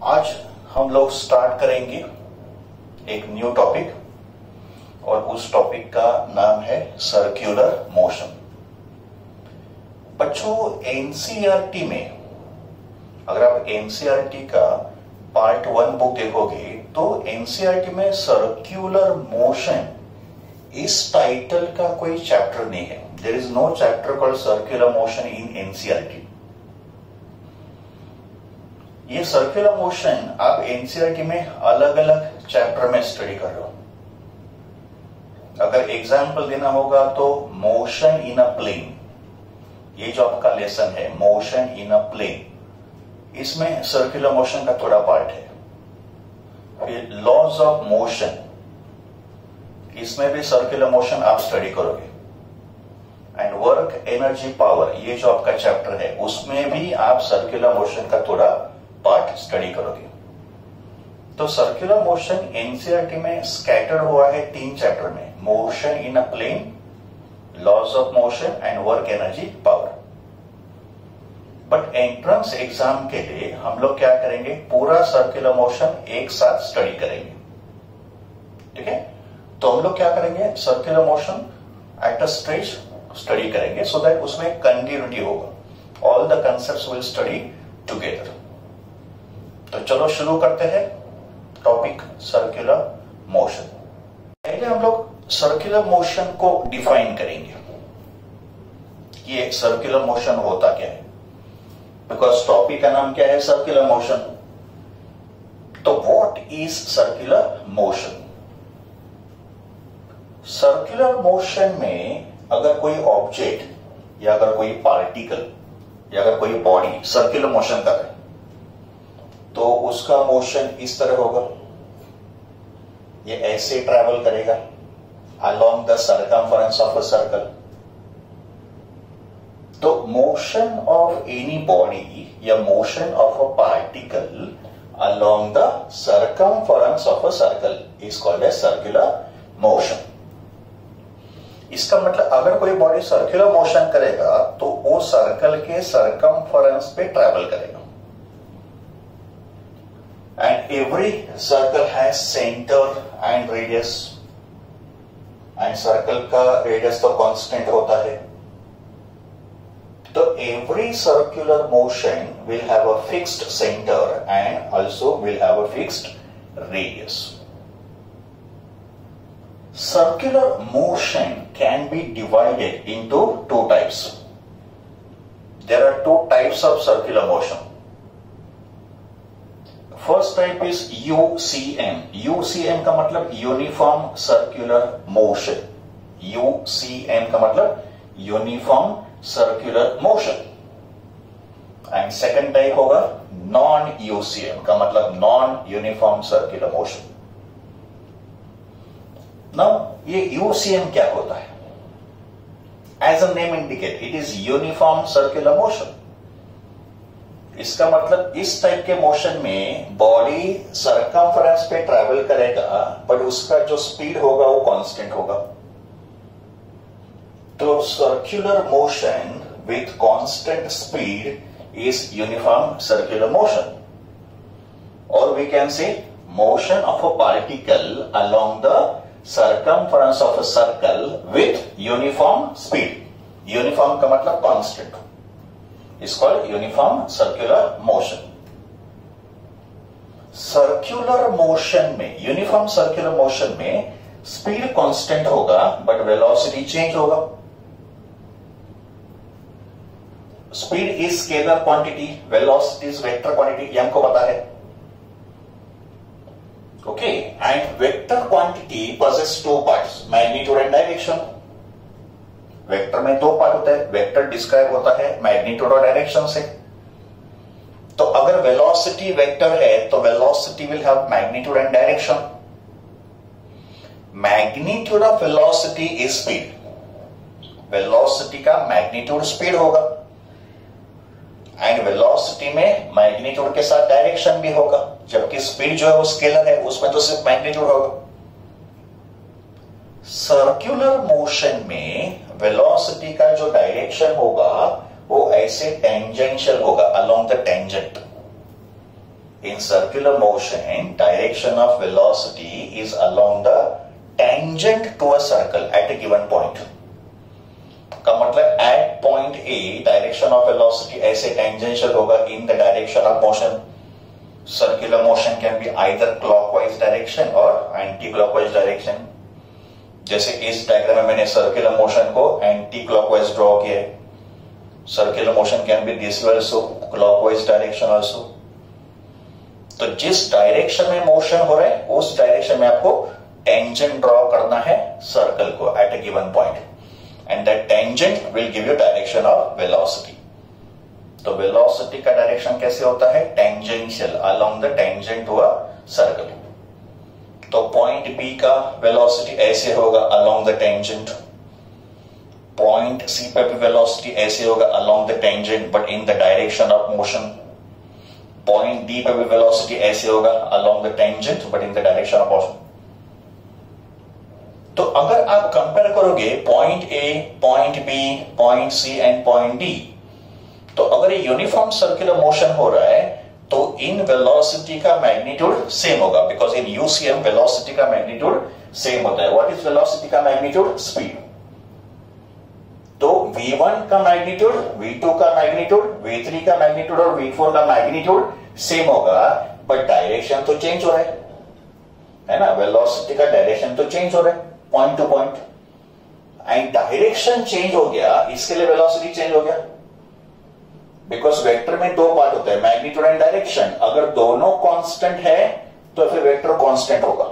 आज हम लोग स्टार्ट करेंगे एक न्यू टॉपिक और उस टॉपिक का नाम है सर्कुलर मोशन। बच्चों, एनसीईआरटी में अगर आप एनसीईआरटी का पार्ट 1 बुक देखोगे तो एनसीईआरटी में सर्कुलर मोशन इस टाइटल का कोई चैप्टर नहीं है। There is no chapter called circular motion in NCERT. ये सर्कुलर मोशन आप एनसीईआरटी में अलग अलग चैप्टर में स्टडी कर रहे हो। अगर एग्जाम्पल देना होगा तो मोशन इन अ प्लेन, ये जो आपका लेसन है मोशन इन अ प्लेन, इसमें सर्कुलर मोशन का थोड़ा पार्ट है। फिर लॉज ऑफ मोशन, इसमें भी सर्कुलर मोशन आप स्टडी करोगे। एंड वर्क एनर्जी पावर, ये जो आपका चैप्टर है उसमें भी आप सर्कुलर मोशन का थोड़ा पार्ट स्टडी करोगे। तो सर्कुलर मोशन एनसीईआरटी में स्कैटर हुआ है 3 चैप्टर में, motion in a plane, laws of motion and work energy power. But entrance exam के लिए हम लोग क्या करेंगे, पूरा सर्कुलर मोशन एक साथ स्टडी करेंगे। ठीक है, तो हम लोग क्या करेंगे, circular motion at a stretch study करेंगे सो दैट उसमें कंटिन्यूटी होगा। All the concepts will study together. तो चलो शुरू करते हैं टॉपिक सर्कुलर मोशन। पहले हम लोग सर्कुलर मोशन को डिफाइन करेंगे, ये सर्कुलर मोशन होता क्या है, बिकॉज टॉपिक का नाम क्या है, सर्कुलर मोशन। तो what is circular motion? Circular motion में अगर कोई ऑब्जेक्ट या अगर कोई पार्टिकल या अगर कोई बॉडी सर्कुलर मोशन कर रहे तो उसका मोशन इस तरह होगा, ये ऐसे ट्रैवल करेगा along the circumference of a circle. तो मोशन ऑफ एनी बॉडी या motion of a particle along the circumference of a circle is called as circular motion. इसका मतलब अगर कोई बॉडी सर्कुलर मोशन करेगा तो वो सर्कल के सर्कमफरेंस पे ट्रैवल करेगा। And every circle has center and radius, and circle का radius तो constant होता है। तो every circular motion will have a fixed center and also will have a fixed radius. Circular motion can be divided into 2 types. There are 2 types of circular motion. First type is UCM. UCM का मतलब uniform circular motion. UCM का मतलब uniform circular motion. And second type होगा non UCM का मतलब non uniform circular motion. Now ये UCM क्या होता है? As a name indicate, it is uniform circular motion. इसका मतलब इस टाइप के मोशन में बॉडी सर्कमफरेंस पे ट्रैवल करेगा बट उसका जो स्पीड होगा वो कांस्टेंट होगा। तो circular motion with constant speed is uniform circular motion. और we can say motion of a particle along the circumference of a circle with uniform speed. Uniform का मतलब constant is called uniform circular motion. Circular motion में, uniform circular motion में speed constant होगा but velocity change होगा। Speed is scalar quantity, velocity is vector quantity, ये हमको पता है। Okay, and vector quantity possess 2 parts, magnitude and direction. Vector में 2 part होता है, वेक्टर डिस्क्राइब होता है मैग्नीट्यूड और डायरेक्शन से। तो अगर वेलोसिटी वेक्टर है तो velocity will have magnitude and direction. Magnitude of velocity is speed. Velocity का मैग्नीट्यूड स्पीड होगा एंड वेलोसिटी में मैग्नीट्यूड के साथ डायरेक्शन भी होगा, जबकि स्पीड जो है वो स्केलर है, उसमें तो सिर्फ मैग्नीट्यूड होगा। सर्कुलर मोशन में वेलोसिटी का जो डायरेक्शन होगा वो ऐसे टेंजेंशियल होगा, along the tangent. In circular motion, direction of velocity is along the tangent to a circle at a given point. का मतलब at point A, direction of velocity ऐसे tangential होगा in the direction of motion. Circular motion can be either clockwise direction or anti-clockwise direction. जैसे इस diagram में मैंने circular motion को anti clockwise draw किया है. Circular motion can be this way also, clockwise direction also. तो जिस direction में मोशन हो रहा है उस डायरेक्शन में आपको टेंजेंट ड्रॉ करना है सर्कल को at a given point, and that tangent will give you direction of velocity. तो वेलोसिटी का डायरेक्शन कैसे होता है? Tangential, along the tangent to a circle. तो पॉइंट बी का वेलोसिटी ऐसे होगा along the tangent. Point C पे भी वेलोसिटी ऐसे होगा along the tangent but in the direction of motion. Point D पे भी वेलोसिटी ऐसे होगा along the tangent but in the direction of motion. तो अगर आप कंपेयर करोगे point A, point B, point C and point D, तो अगर ये यूनिफॉर्म सर्कुलर मोशन हो रहा है तो इन वेलोसिटी का मैग्नीट्यूड सेम होगा, बिकॉज इन यूसीएम वेलोसिटी का मैग्नीट्यूड सेम होता है. व्हाट इज वेलोसिटी का मैग्नीट्यूड? स्पीड. तो v1 का मैग्नीट्यूड, v2 का मैग्नीट्यूड, v3 का मैग्नीट्यूड और v4 का मैग्नीट्यूड सेम होगा, बट डायरेक्शन तो चेंज हो रहा है ना. वेलोसिटी का डायरेक्शन तो चेंज हो रहा है point to point, and direction change हो गया, इसके लिए वेलोसिटी चेंज हो गया. बिकॉज वेक्टर में दो पार्ट होते हैं, मैग्नीट्यूड एंड डायरेक्शन. अगर दोनों कांस्टेंट है तो फिर वेक्टर कांस्टेंट होगा.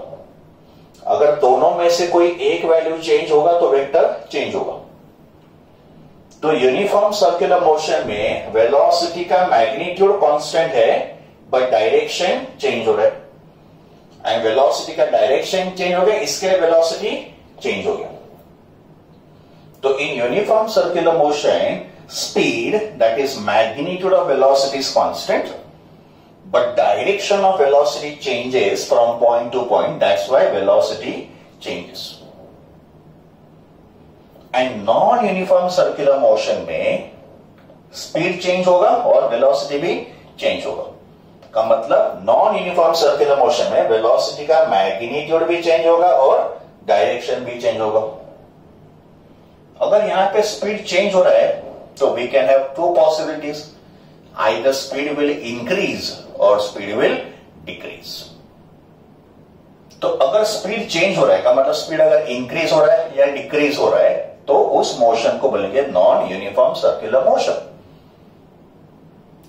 अगर दोनों में से कोई एक वैल्यू चेंज होगा तो वेक्टर चेंज होगा. तो यूनिफॉर्म सर्कुलर मोशन में वेलोसिटी का मैग्नीट्यूड कांस्टेंट है बट डायरेक्शन चेंज हो रहा है, एंड वेलोसिटी का डायरेक्शन चेंज हो गया, इसके लिए वेलोसिटी चेंज हो गया. तो in uniform circular motion speed, that is magnitude of velocity, is constant, but direction of velocity changes from point to point. That's why velocity changes. And non-uniform circular motion में speed change होगा और velocity भी change होगा. का मतलब non-uniform circular motion में velocity का magnitude भी change होगा और direction भी change होगा. अगर यहां पे speed change हो रहा है so we can have two possibilities. Either speed will increase or speed will decrease. तो अगर स्पीड चेंज हो रहा है का मतलब स्पीड अगर इंक्रीज हो रहा है या डिक्रीज हो रहा है तो उस मोशन को बोलेंगे नॉन यूनिफॉर्म सर्कुलर मोशन.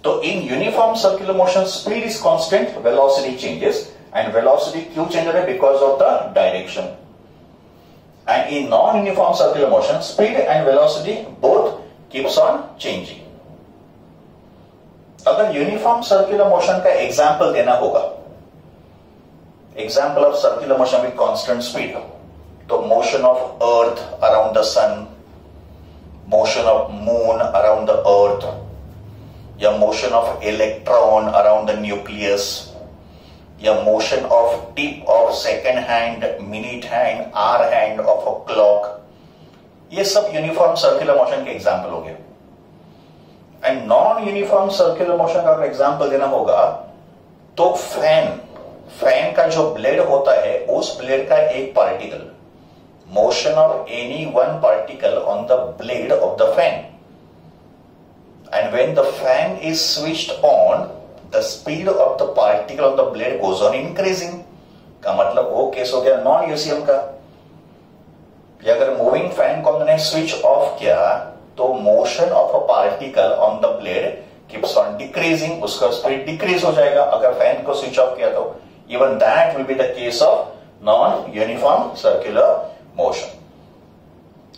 तो in uniform circular motion speed is constant, velocity changes, and velocity क्यों चेंज हो रहा है? Because of the direction. And in non uniform circular motion speed and velocity both keeps on changing. अगर uniform circular motion का example देना होगा, example of circular motion with constant speed, तो motion of earth around the sun, motion of moon around the earth, या motion of electron around the nucleus, या motion of tip of second hand, minute hand, hour hand of a clock, ये सब uniform circular motion के example हो गए. And non uniform circular motion का अगर example देना होगा तो फैन का जो ब्लेड होता है उस ब्लेड का एक particle, motion of any one particle on the blade of the fan, and when the fan is switched on the speed of the particle on the blade goes on increasing. का मतलब वो case हो गया non UCM का. या अगर moving fan को हमने स्विच ऑफ किया तो motion of a particle on the blade keeps on decreasing, उसका स्पीड डिक्रीज हो जाएगा. अगर फैन को स्विच ऑफ किया तो even that will be the case of non uniform circular motion.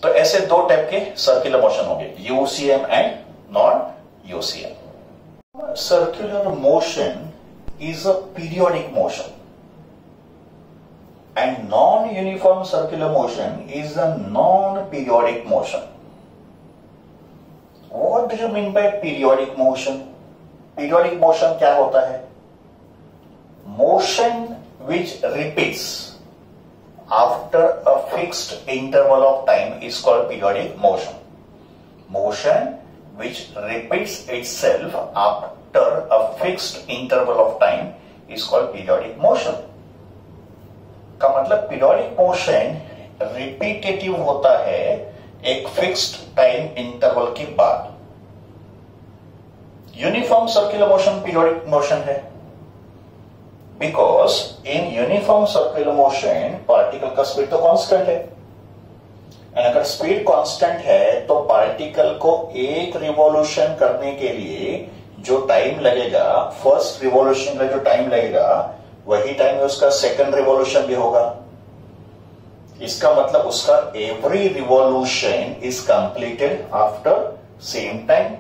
तो ऐसे दो टाइप के सर्कुलर मोशन होंगे, UCM and non UCM. Circular motion is a periodic motion and non-uniform circular motion is a non-periodic motion. What do you mean by periodic motion? Periodic motion क्या होता है? Motion which repeats after a fixed interval of time is called periodic motion. Motion which repeats itself after a fixed interval of time is called periodic motion. का मतलब periodic motion repetitive होता है एक fixed time interval के बाद. Uniform circular motion periodic motion है because in uniform circular motion particle का speed तो कांस्टेंट है. एंड अगर स्पीड कांस्टेंट है तो पार्टिकल को एक रिवॉल्यूशन करने के लिए जो टाइम लगेगा, फर्स्ट रिवॉल्यूशन में जो टाइम लगेगा वही टाइम में उसका सेकंड रिवॉल्यूशन भी होगा. इसका मतलब उसका every revolution is completed after same time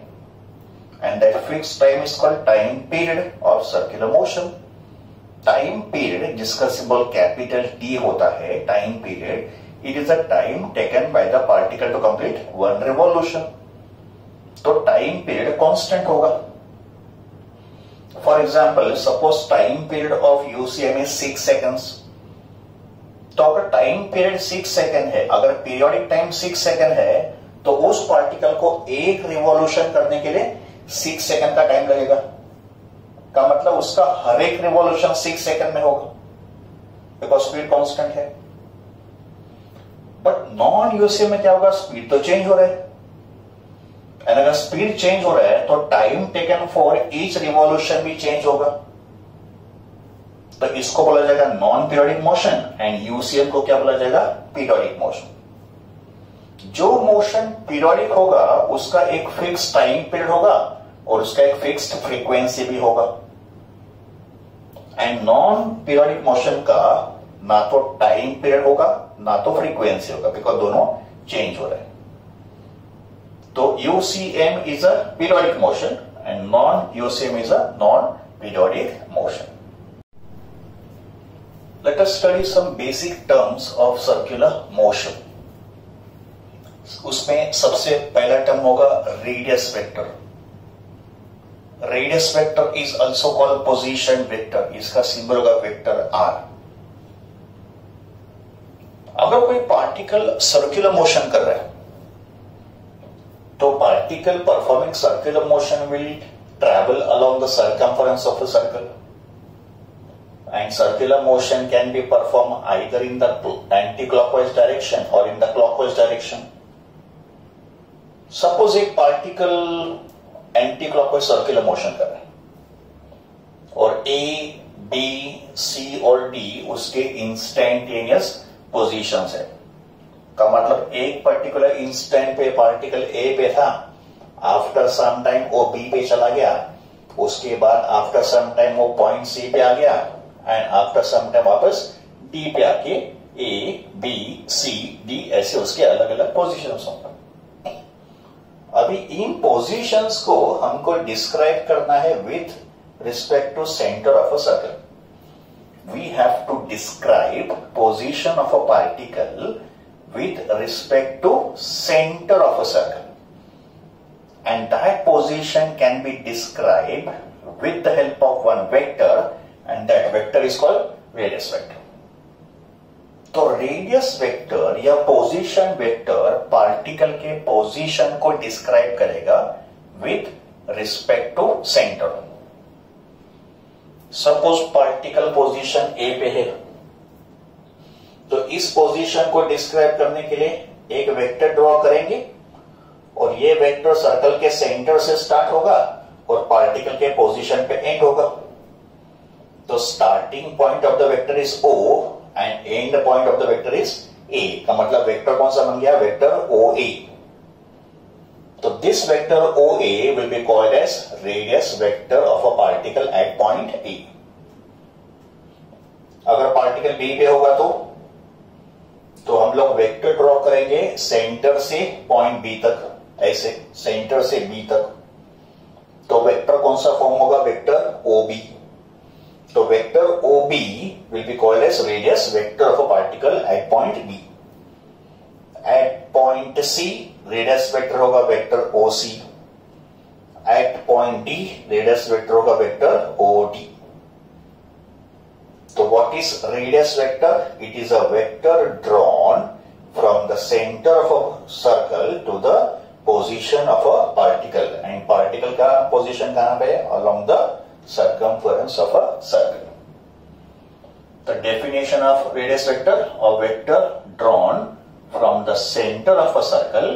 and that fixed time is called time period of circular motion. Time period जिसका सिंबल कैपिटल T होता है, time period, it is a time taken by the particle to complete one revolution. तो time period constant होगा. For example, suppose time period of UCM is 6 seconds. तो अगर time period 6 second है, अगर periodic time 6 second है, तो उस particle को एक रिवॉल्यूशन करने के लिए 6 सेकंड का टाइम लगेगा. का मतलब उसका हर एक रिवॉल्यूशन 6 सेकंड में होगा बिकॉज स्पीड कांस्टेंट है. बट नॉन यूसीएम में क्या होगा, स्पीड तो चेंज हो रहा है. एंड अगर स्पीड चेंज हो रहा है तो time taken for each revolution भी चेंज होगा. तो इसको बोला जाएगा non periodic motion and UCM को क्या बोला जाएगा, पीरियोडिक मोशन. जो मोशन पीरियोडिक होगा उसका एक फिक्स टाइम पीरियड होगा और उसका एक फिक्स्ड फ्रीक्वेंसी भी होगा. एंड नॉन पीरियोडिक मोशन का ना तो टाइम पीरियड होगा ना तो फ्रीक्वेंसी होगा बिकॉज दोनों चेंज हो रहे हैं. तो UCM is a periodic motion and non UCM is a non periodic motion. Let us study some basic terms of circular motion. उसमें सबसे पहला टर्म होगा radius vector. Radius vector is also called position vector. इसका symbol होगा vector are. अगर कोई particle circular motion कर रहा है तो particle performing circular motion will travel along the circumference of the circle. And circular motion can be performed either in the anti-clockwise direction or in the clockwise direction. Suppose एक particle anti-clockwise circular motion कर रहा है और A, B, C और D उसके instantaneous positions है. का मतलब एक पर्टिकुलर इंस्टेंट पे पार्टिकल A पे था, आफ्टर सम टाइम वो B पे चला गया, उसके बाद आफ्टर सम टाइम वो पॉइंट C पे आ गया एंड आफ्टर सम टाइम वापस D पे आके A, B, C, D ऐसे उसके अलग अलग पोजीशंस होंगे. अभी इन पोजीशंस को हमको डिस्क्राइब करना है with respect to centre of a circle. We have to describe position of a particle with respect to center of a circle, and that position can be described with the help of one vector, and that vector is called radius vector. तो radius vector या position vector particle के position को describe करेगा with respect to centre. Suppose particle position A पे है तो इस position को डिस्क्राइब करने के लिए एक वेक्टर ड्रॉ करेंगे और ये वेक्टर सर्कल के सेंटर से स्टार्ट होगा और पार्टिकल के पोजीशन पे एंड होगा. तो starting point of the vector is O and end point of the vector is A. का मतलब वेक्टर कौन सा बन गया, वेक्टर OA. तो this vector OA will be called as radius vector of a particle at point A. अगर particle B पे होगा तो हम लोग वेक्टर ड्रॉ करेंगे सेंटर से पॉइंट B तक, ऐसे सेंटर से B तक. तो वेक्टर कौन सा फॉर्म होगा, वेक्टर OB. तो vector OB will be called as radius vector of a particle at point B. At point C radius vector होगा vector OC. At point D radius vector होगा vector OD. So what is radius vector? It is a vector drawn from the center of a circle to the position of a particle, and particle का position कहां पे है? Along the circumference of a circle. The definition of radius vector, a vector drawn from the center of a circle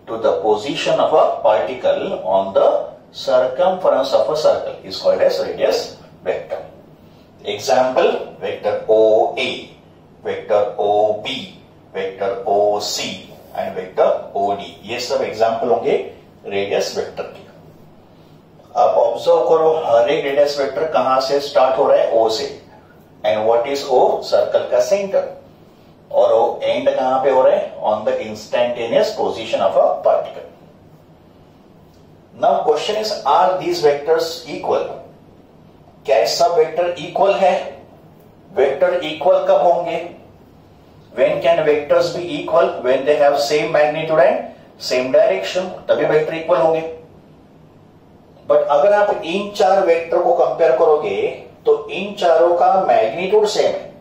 to the position of a particle on the circumference of a circle is called as radius vector. Example, vector OA, vector OB, vector OC and vector OD. ये सब example होंगे radius vector के. आप observe करो, हर एक radius vector कहां से start हो रहा है? O से. And what is O? Circle का सेंटर. और वो एंड कहां पे हो रहा है? On the instantaneous position of a particle. Now question is, are these vectors equal? क्या सब वेक्टर इक्वल है? वेक्टर इक्वल कब होंगे? When can vectors be equal? When they have same magnitude and same direction, तभी vector equal होंगे. But अगर आप इन चार वेक्टर को कंपेयर करोगे तो इन चारों का मैग्नीट्यूड सेम है.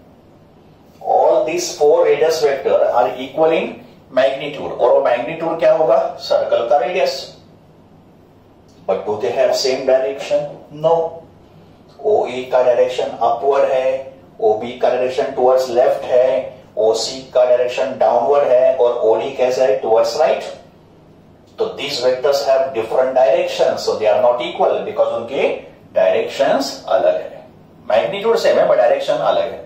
All this 4 radius vector are equal in magnitude. और वो मैग्नीट्यूड क्या होगा? सर्कल का radius. But do they have same direction? No. OE का डायरेक्शन अपवर्ड है, OB का डायरेक्शन टुवर्ड्स लेफ्ट है, OC का डायरेक्शन डाउनवर्ड है और OD कैसा है? Towards right. तो these vectors have different directions, so they are not equal because उनके डायरेक्शंस अलग है. मैग्नीट्यूड सेम है बट डायरेक्शन अलग है.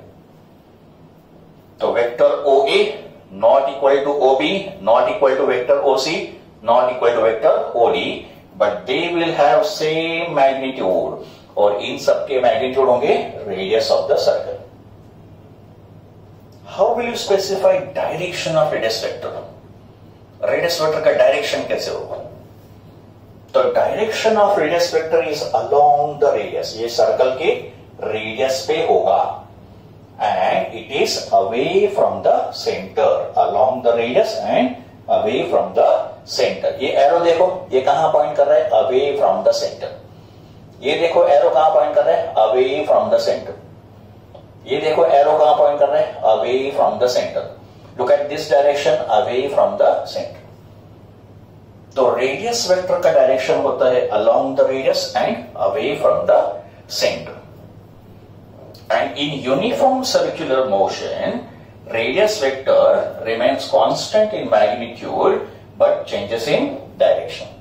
तो vector OA not equal to OB, not equal to vector OC, not equal to vector OD, but they will have same magnitude और इन सबके मैग्नीट्यूड होंगे radius of the circle. How will you specify direction of radius vector? Radius vector का direction कैसे होगा? तो direction of radius vector is along the radius. ये circle के रेडियस पे होगा and it is away from the centre. Along the radius and away from the centre. ये arrow देखो, ये कहां पॉइंट कर रहा है? Away from the centre. ये देखो एरो कहां पॉइंट कर रहा है? Away from the centre. ये देखो एरो कहां पॉइंट कर रहा है? Away from the centre. Look at this direction, away from the center. तो रेडियस वेक्टर का डायरेक्शन होता है along the radius and away from the center. And in uniform circular motion, radius vector remains constant in magnitude but changes in direction.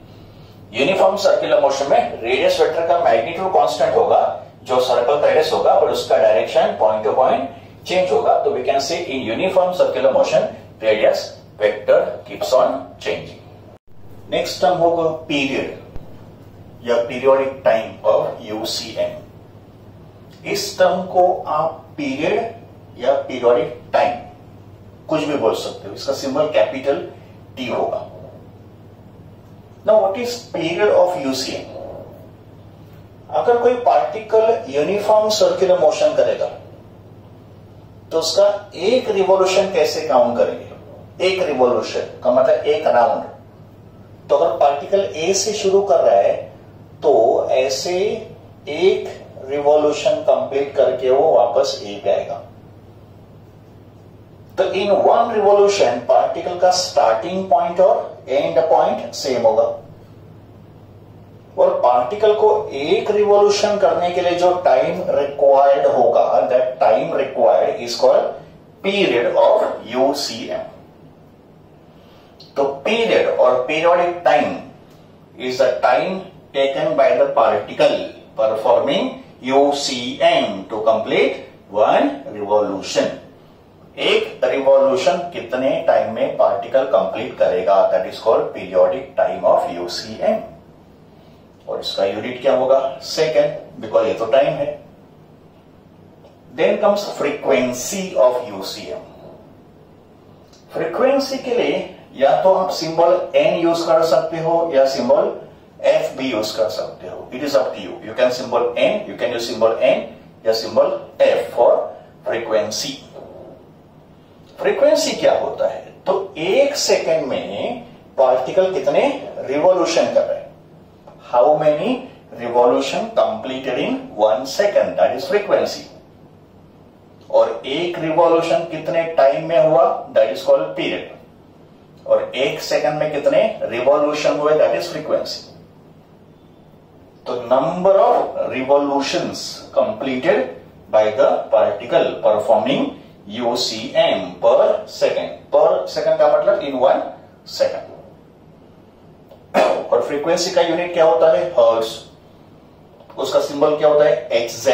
Uniform circular motion में radius vector का magnitude constant होगा, जो circle का radius होगा, और उसका direction point to point change होगा. तो we can say in uniform circular motion radius vector keeps on changing. Next term होगा पीरियड या पीरियोडिक टाइम और UCM. इस टर्म को आप पीरियड या पीरियोडिक टाइम कुछ भी बोल सकते हो. इसका सिंबल कैपिटल T होगा. Now what is period of UCM? अगर कोई पार्टिकल यूनिफॉर्म सर्कुलर मोशन करेगा तो उसका एक रिवॉल्यूशन कैसे काउंट करेंगे? एक रिवॉल्यूशन का मतलब एक राउंड. तो अगर पार्टिकल A से शुरू कर रहा है तो ऐसे एक रिवॉल्यूशन कंप्लीट करके वो वापस A पे आएगा. तो इन वन रिवॉल्यूशन पार्टिकल का स्टार्टिंग पॉइंट और एंड पॉइंट सेम होगा. और पार्टिकल को एक रिवॉल्यूशन करने के लिए जो टाइम रिक्वायर्ड होगा, that time required is called period of UCM. तो पीरियड और periodic time is the time taken by the particle performing UCM to complete one revolution. एक रिवॉल्यूशन कितने टाइम में पार्टिकल कंप्लीट करेगा, that is called periodic time of UCM. और इसका unit क्या होगा? सेकेंड, बिकॉज ये तो टाइम है. Then comes frequency of UCM. Frequency के लिए या तो आप सिंबल N यूज कर सकते हो या सिंबल F भी यूज कर सकते हो. It is up to you. You can symbol N, you can use symbol N या symbol F for frequency. Frequency क्या होता है? तो एक सेकेंड में पार्टिकल कितने रिवॉल्यूशन कर रहे हैं? How many revolution completed in 1 second? That is frequency. और एक रिवॉल्यूशन कितने टाइम में हुआ? That is called period. और 1 सेकंड में कितने रिवॉल्यूशन हुए, दैट इज फ्रीक्वेंसी। तो number of revolutions completed by the particle performing UCM पर सेकेंड। पर सेकेंड का मतलब इन 1 सेकेंड। और फ्रीक्वेंसी का यूनिट क्या होता है, हर्ट्ज। उसका सिंबल क्या होता है, XZ।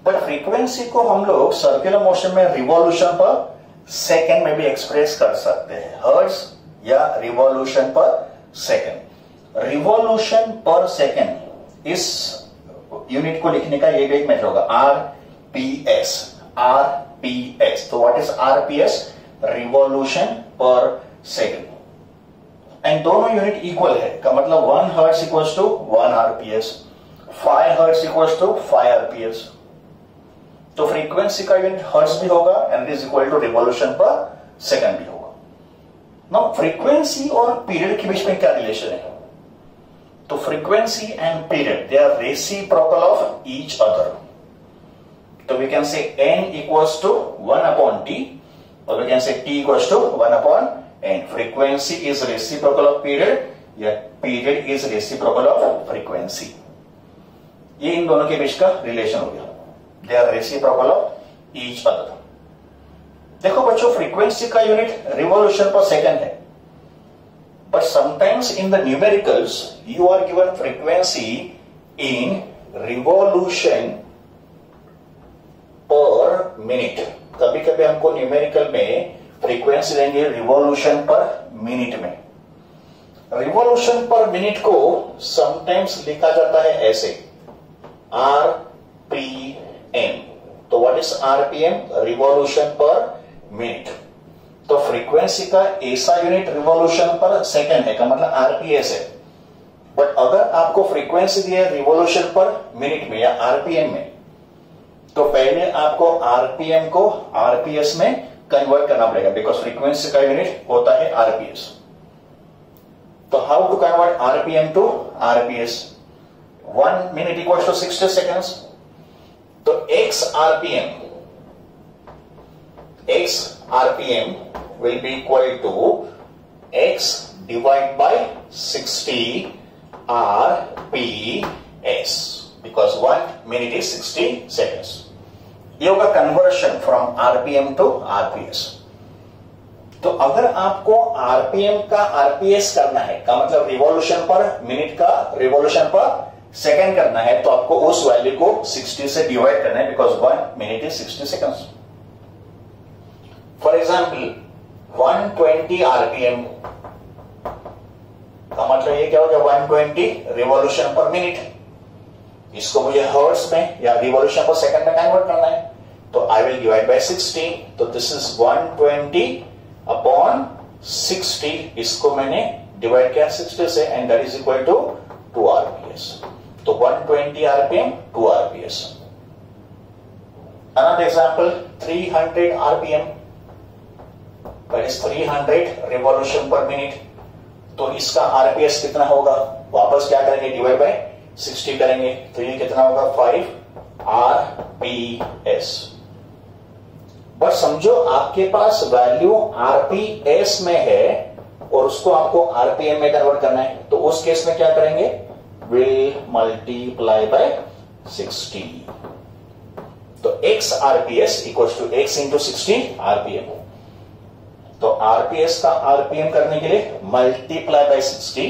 बट फ्रीक्वेंसी को हम लोग सर्कुलर मोशन में रिवॉल्यूशन पर सेकेंड में भी एक्सप्रेस कर सकते हैं, हर्ट्ज या revolution per second. Revolution per second इस यूनिट को लिखने का ये भी एक मेथड होगा, RPS। RPS, तो what is RPS, revolution per second. And दोनों यूनिट इक्वल है, का मतलब 1 hertz equals to 1 RPS, 5 hertz equals to 5 RPS। तो फ्रीक्वेंसी का यूनिट हर्ट्ज भी होगा and is equal to revolution per second भी होगा। नाउ फ्रीक्वेंसी और पीरियड के बीच में क्या रिलेशन है, तो frequency and period they are reciprocal of each other. तो we can say n equals to 1 upon t और we can say t equals to 1 upon n। Frequency is reciprocal of period या period is reciprocal of frequency. ये इन दोनों के बीच का relation हो गया, they are reciprocal of each other. देखो बच्चों, फ्रीक्वेंसी का यूनिट रिवॉल्यूशन पर सेकंड है, but sometimes in the numericals you are given frequency in revolution per minute. कभी कभी हमको न्यूमेरिकल में फ्रीक्वेंसी देंगे रिवॉल्यूशन पर मिनट में। रिवॉल्यूशन पर मिनट को समटाइम्स लिखा जाता है ऐसे, RPM। तो what is RPM, revolution per minute. तो फ्रीक्वेंसी का ऐसा यूनिट रिवॉल्यूशन पर सेकंड है, का मतलब RPS है। बट अगर आपको फ्रीक्वेंसी दी है रिवॉल्यूशन पर मिनट में या RPM में, तो पहले आपको RPM को RPS में कन्वर्ट करना पड़ेगा, बिकॉज फ्रीक्वेंसी का यूनिट होता है RPS। तो how to convert RPM to RPS, 1 minute equals to 60 seconds. तो x RPM will be equal to x divided by 60 RPS, because 1 minute is 60 seconds. ये होगा conversion from RPM to RPS। तो अगर आपको RPM का RPS करना है, का मतलब रिवॉल्यूशन पर मिनट का रिवॉल्यूशन पर सेकेंड करना है, तो आपको उस वैल्यू को 60 से डिवाइड करना है, because 1 minute is 60 seconds. For example 120 RPM का मतलब ये क्या हो गया, 120 रिवॉल्यूशन पर मिनट। इसको मुझे हर्ट्ज में या रिवॉल्यूशन पर सेकंड में कन्वर्ट करना है, तो आई विल डिवाइड बाय 60। तो दिस इज 120 अपॉन 60। इसको मैंने डिवाइड किया 60 से and that is equal to 2 RPS। तो 120 RPM 2 RPS। Another example, 300 RPM, that is 300 revolution per minute। तो इसका RPS कितना होगा, वापस क्या करेंगे, डिवाइड बाय 60 करेंगे, तो ये कितना होगा 5 RPS। बट समझो आपके पास वैल्यू RPS में है और उसको आपको RPM में कन्वर्ट करना है, तो उस केस में क्या करेंगे, विल मल्टीप्लाई बाय 60। तो x RPS equals to x into 60 RPM। तो RPS का RPM करने के लिए मल्टीप्लाई बाय 60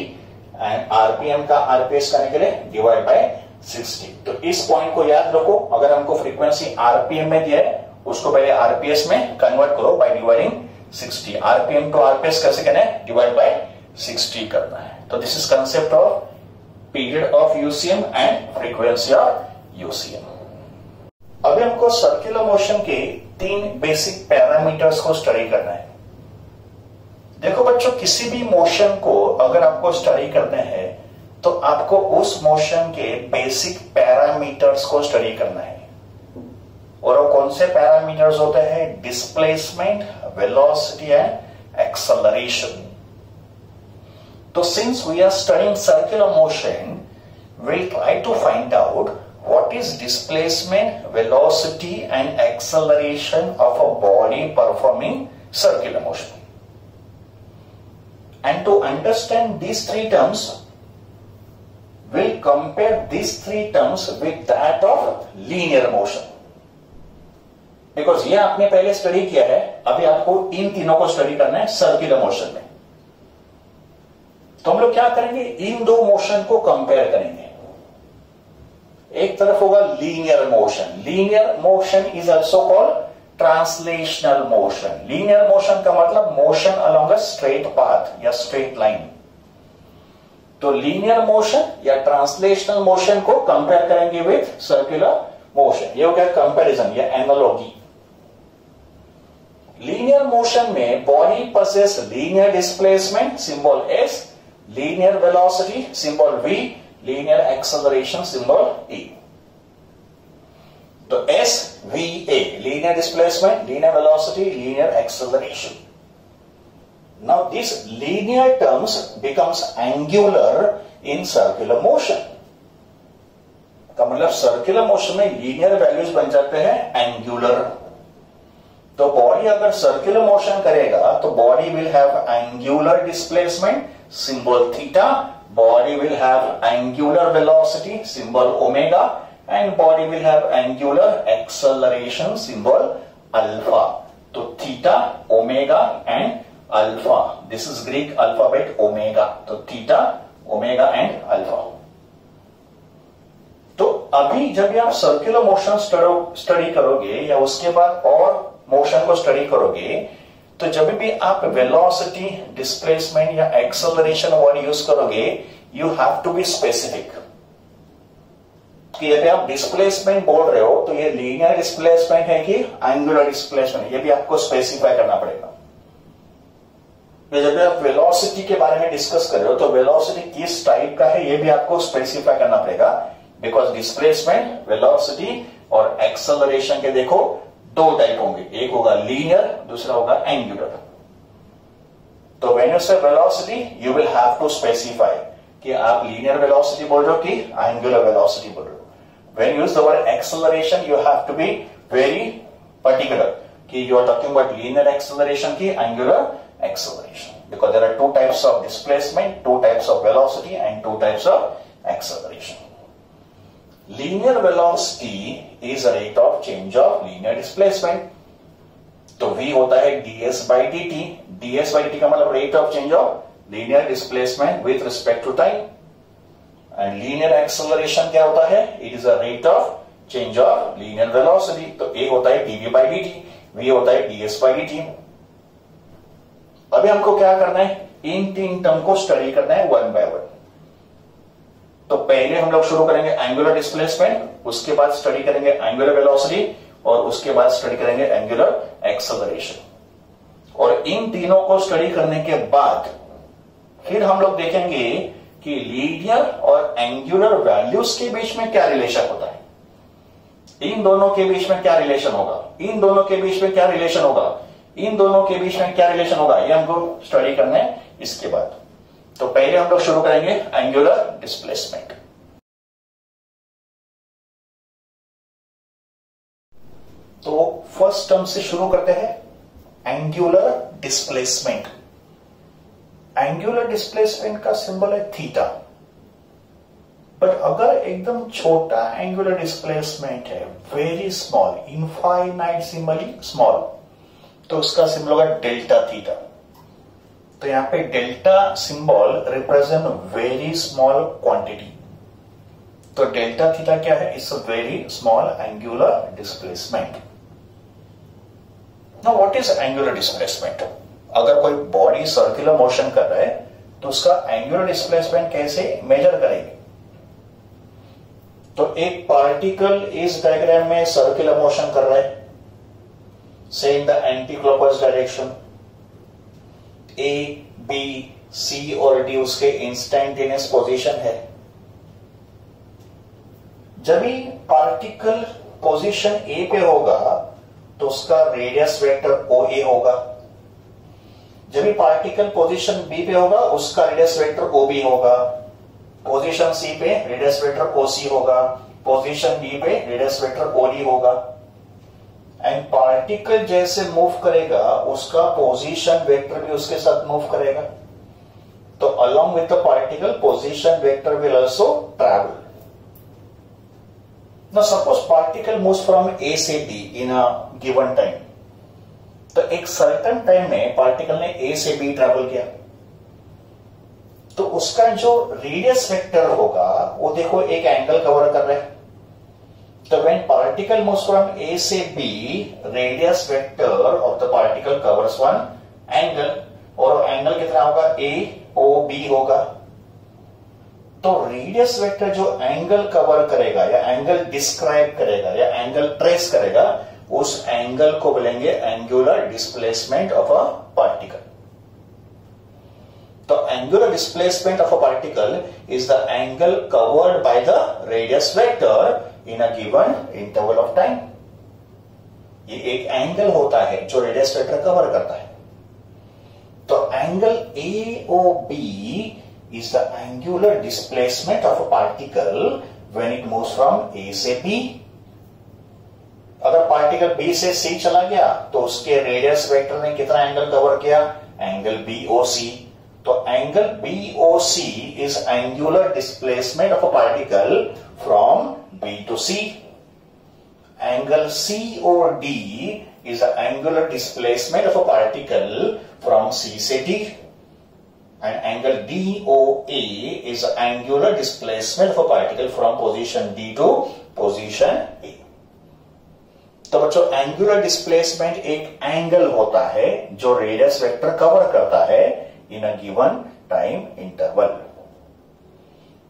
एंड RPM का RPS करने के लिए डिवाइड बाय 60। तो इस पॉइंट को याद रखो, अगर हमको फ्रीक्वेंसी RPM में दिया है उसको पहले RPS में कन्वर्ट करो बाय डिवाइडिंग 60। RPM को RPS कैसे करना है, डिवाइड बाय 60 करना है। तो this is concept of period of UCM and frequency of UCM. अभी हमको सर्कुलर मोशन के 3 बेसिक पैरामीटर्स को स्टडी करना है। देखो बच्चों, किसी भी मोशन को अगर आपको स्टडी करना है तो आपको उस मोशन के बेसिक पैरामीटर्स को स्टडी करना है। और वो कौन से पैरामीटर्स होते हैं, डिस्प्लेसमेंट, वेलोसिटी एंड एक्सेलरेशन। तो since we are studying circular motion, we'll try to find out what is displacement, velocity and acceleration of a body performing circular motion. And to understand these three terms, we'll compare these three terms with that of linear motion. Because ये आपने पहले study किया है, अभी आपको इन तीनों को study करना है सर्कुलर मोशन में. तो हम लोग क्या करेंगे, इन दो मोशन को कंपेयर करेंगे. एक तरफ होगा linear motion. Linear motion is also called translational motion. Linear motion का मतलब motion along a straight path या स्ट्रेट लाइन. तो लीनियर मोशन या ट्रांसलेशनल मोशन को कंपेयर करेंगे विथ सर्कुलर मोशन. ये हो गया कंपैरिजन या एनालॉजी. लीनियर मोशन में body possess linear displacement symbol S, linear velocity symbol V, linear acceleration symbol E. तो SVA linear displacement, linear velocity, linear acceleration. Now this linear terms becomes angular in circular motion. का मतलब circular motion में linear values बन जाते हैं angular. तो body अगर circular motion करेगा तो body will have angular displacement symbol theta, body will have angular velocity symbol omega, and body will have angular acceleration symbol alpha. तो theta, omega and alpha. This is Greek alphabet omega. तो theta, omega and alpha. तो अभी जब आप circular motion study करोगे या उसके बाद और मोशन को स्टडी करोगे, तो जब भी आप वेलोसिटी, डिस्प्लेसमेंट या एक्सेलरेशन वर्ड यूज करोगे, you have to be specific. कि यदि आप डिस्प्लेसमेंट बोल रहे हो तो ये लीनियर डिस्प्लेसमेंट है कि एंगुलर डिस्प्लेसमेंट, ये भी आपको स्पेसिफाई करना पड़ेगा. जब आप वेलोसिटी के बारे में डिस्कस कर रहे हो तो वेलोसिटी किस टाइप का है ये भी आपको स्पेसिफाई करना पड़ेगा. बिकॉज डिस्प्लेसमेंट, वेलोसिटी और एक्सेलरेशन के देखो दो टाइप होंगे. एक होगा लीनियर, दूसरा होगा एंगुलर. तो when you say velocity you will have to specify कि आप लीनियर वेलोसिटी बोल रहे हो कि एंगुलर वेलोसिटी बोल रहे हो. When use the word acceleration you have to be very particular कि you are talking about linear acceleration की angular acceleration, because there are two types of displacement, two types of velocity and two types of acceleration. Linear velocity is a rate of change of linear displacement. तो v होता है ds by dt. ds by dt का मतलब rate of change of linear displacement with respect to time. And linear acceleration क्या होता है? It is a rate of change of linear velocity. तो a होता है dv by dt, v होता है ds by dt. अभी हमको क्या करना है, इन तीन टर्म को स्टडी करना है वन बाय वन. तो पहले हम लोग शुरू करेंगे एंगुलर डिस्प्लेसमेंट, उसके बाद स्टडी करेंगे एंगुलर वेलोसिटी और उसके बाद स्टडी करेंगे एंगुलर एक्सेलरेशन. और इन तीनों को स्टडी करने के बाद फिर हम लोग देखेंगे कि लीनियर और एंगुलर वैल्यूज के बीच में क्या रिलेशन होता है. इन दोनों के बीच में क्या रिलेशन होगा, इन दोनों के बीच में क्या रिलेशन होगा, इन दोनों के बीच में क्या रिलेशन होगा, ये हमको स्टडी करना है इसके बाद. तो पहले हम लोग शुरू करेंगे एंगुलर डिस्प्लेसमेंट. तो फर्स्ट टर्म से शुरू करते हैं, एंगुलर डिस्प्लेसमेंट. एंगुलर डिस्प्लेसमेंट का सिंबल है थीटा. बट अगर एकदम छोटा एंगुलर डिस्प्लेसमेंट है, वेरी स्मॉल, इनफाइनाइटसिमली स्मॉल, तो उसका सिंबल होगा डेल्टा थीटा. तो यहां पे delta symbol represent very small quantity. तो डेल्टा थीटा क्या है, it's a very small angular displacement. Now what is angular displacement. अगर कोई बॉडी सर्कुलर मोशन कर रहा है तो उसका एंगुलर डिस्प्लेसमेंट कैसे मेजर करेंगे. तो एक पार्टिकल इस डायग्राम में सर्कुलर मोशन कर रहा है, say in the anti-clockwise direction. A, B, C और D उसके इंस्टेंटेनियस पोजीशन है. जब भी पार्टिकल पोजीशन A पे होगा तो उसका रेडियस वेक्टर OA होगा. जब भी पार्टिकल पोजीशन B पे होगा उसका रेडियस वेक्टर OB होगा. पोजीशन C पे रेडियस वेक्टर OC होगा. पोजीशन D पे रेडियस वेक्टर OD होगा. एंड पार्टिकल जैसे मूव करेगा उसका पोजीशन वेक्टर भी उसके साथ मूव करेगा. तो along with the particle, position vector will also travel. Now suppose particle moves from A से B in a given time. तो एक सर्टेन टाइम में पार्टिकल ने A से B ट्रेवल किया, तो उसका जो रेडियस वेक्टर होगा वो देखो एक एंगल कवर कर रहा है. तो when particle moves from A से B, radius vector of the particle covers one angle, और एंगल कितना होगा? AOB होगा. तो रेडियस वेक्टर जो एंगल कवर करेगा या एंगल डिस्क्राइब करेगा या एंगल ट्रेस करेगा, उस एंगल को बोलेंगे angular displacement of a particle. तो angular displacement of a particle is the angle covered by the radius vector in a given interval of time. ये एक एंगल होता है जो रेडियस वेक्टर कवर करता है. तो angle AOB is the angular displacement of a particle when it moves from A से B. अगर पार्टिकल B से C चला गया तो उसके रेडियस वेक्टर ने कितना एंगल कवर किया? Angle BOC. तो angle BOC is angular displacement of a particle from B to C. Angle COD is the angular displacement of a particle from C से D. And angle DOA is the angular displacement of a particle from position D to position A. तो बच्चों, angular displacement एक angle होता है जो radius vector cover करता है in a given time interval.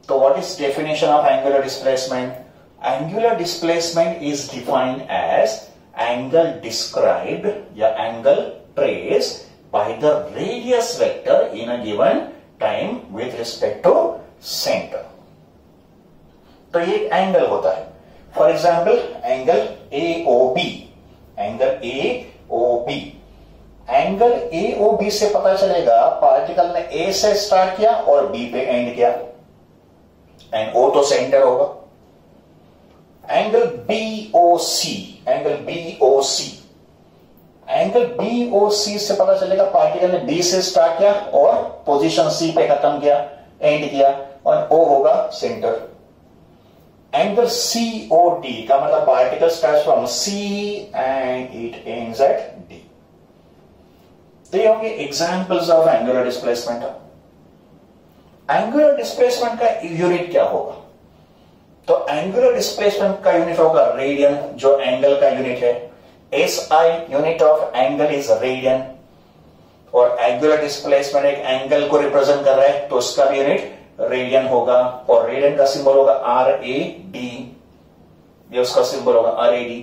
तो what is definition of angular displacement? Angular displacement is defined as angle described या angle trace by the radius vector in a given time with respect to center. तो ये angle होता है. For example angle AOB, angle AOB, angle AOB से पता चलेगा particle ने A से स्टार्ट किया और B पे एंड किया, एंड O तो सेंटर होगा. Angle BOC, angle BOC, angle BOC से पता चलेगा पार्टिकल ने B से स्टार्ट किया और पोजीशन C पे खत्म किया, एंड किया, और O होगा सेंटर. एंगल COD का मतलब particle start from C and it ends at D. तो ये होंगे examples of angular displacement. Angular displacement का यूनिट क्या होगा? तो एंगुलर डिस्प्लेसमेंट का यूनिट होगा रेडियन, जो एंगल का यूनिट है. SI unit of angle is radian, और एंगुलर डिस्प्लेसमेंट एक एंगल को रिप्रेजेंट कर रहा है तो उसका भी यूनिट रेडियन होगा, और रेडियन का सिंबल होगा RAD, ये उसका सिंबल होगा RAD.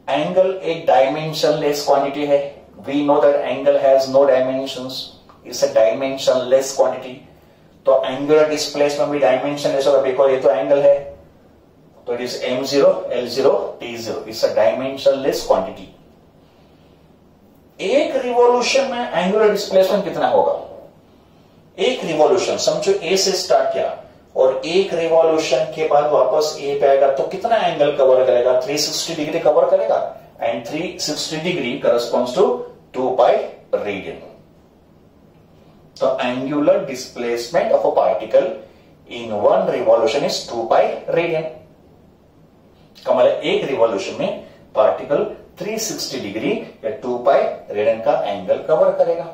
एंगल एक डायमेंशनलेस क्वांटिटी है. We know that angle has no dimensions, it's a dimensionless quantity. तो एंगुलर डिस्प्लेसमेंट भी डायमेंशनलेस होगा बिकॉज ये तो एंगल है. तो it is M0, L0, T0. It's a dimensionless quantity. एक रिवॉल्यूशन में एंगुलर डिस्प्लेसमेंट कितना होगा? एक रिवॉल्यूशन समझो A से स्टार्ट किया और एक रिवॉल्यूशन के बाद वापस A पे आएगा तो कितना एंगल कवर करेगा? 360 डिग्री कवर करेगा, and 360 degree corresponds to 2 pi radian. तो angular displacement of a particle in one revolution is 2 pi radian. का मतलब एक रिवॉल्यूशन में पार्टिकल 360 डिग्री या 2 पाई रेडियन का एंगल कवर करेगा.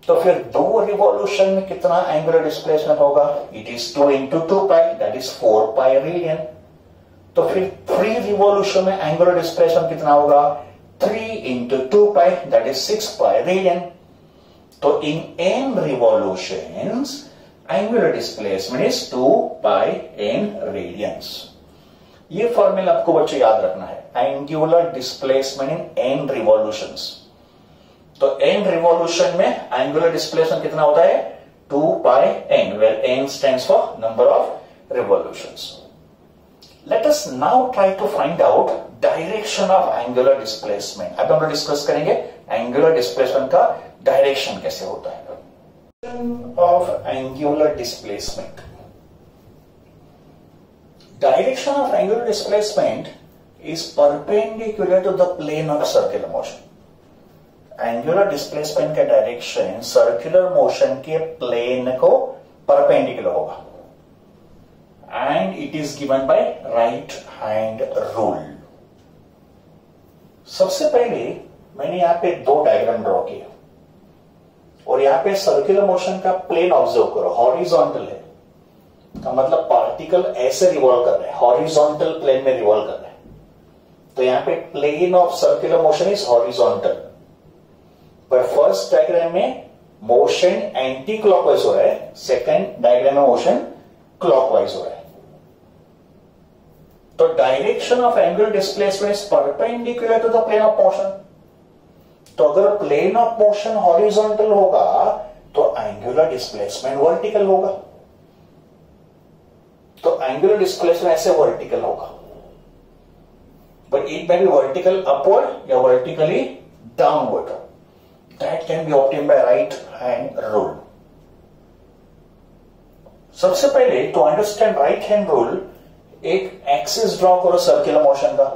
तो फिर दो रिवॉल्यूशन में कितना एंगुलर डिस्प्लेसमेंट होगा? It is 2 into 2 pi, that is 4 pi radian. तो फिर 3 रिवॉल्यूशन में एंगुलर डिस्प्लेसमेंट कितना होगा? 3 into 2 pi, that is 6 pi radian. तो in n revolutions angular displacement is 2 pi n radians. ये फॉर्मूला आपको बच्चों याद रखना है, angular displacement in n revolutions. तो n रिवॉल्यूशन में एंगुलर डिस्प्लेसमेंट कितना होता है? 2 pi n, where n stands for number of revolutions. Let us now try to find out direction of angular displacement. अब हम लोग डिस्कस करेंगे एंगुलर डिस्प्लेसमेंट का डायरेक्शन कैसे होता है. Of angular displacement. Direction of angular displacement is perpendicular to the plane of circular motion. Angular displacement का direction circular motion के प्लेन को परपेंडिकुलर होगा and it is given by right hand rule. सबसे पहले मैंने यहां पे दो डायग्राम ड्रॉ किए और यहां पे सर्कुलर मोशन का प्लेन ऑब्जर्व करो, हॉरिजॉन्टल है का मतलब पार्टिकल ऐसे रिवॉल्व कर रहे हैं, हॉरिजॉन्टल प्लेन में रिवॉल्व कर रहे हैं। तो यहां पे plane of circular motion is horizontal, पर फर्स्ट डायग्राम में मोशन एंटी क्लॉकवाइज हो रहा है, सेकंड डायग्राम में मोशन क्लॉकवाइज हो रहा है। तो direction of angular displacement is perpendicular to the plane of motion. तो अगर प्लेन ऑफ मोशन हॉरिजॉन्टल होगा तो एंगुलर डिस्प्लेसमेंट वर्टिकल होगा। तो एंगुलर डिस्प्लेसमेंट ऐसे वर्टिकल होगा, but it may be vertical upward या vertically downward. That can be obtained by right hand rule. सबसे पहले to understand right hand rule एक एक्सिस ड्रॉ करो सर्कुलर मोशन का।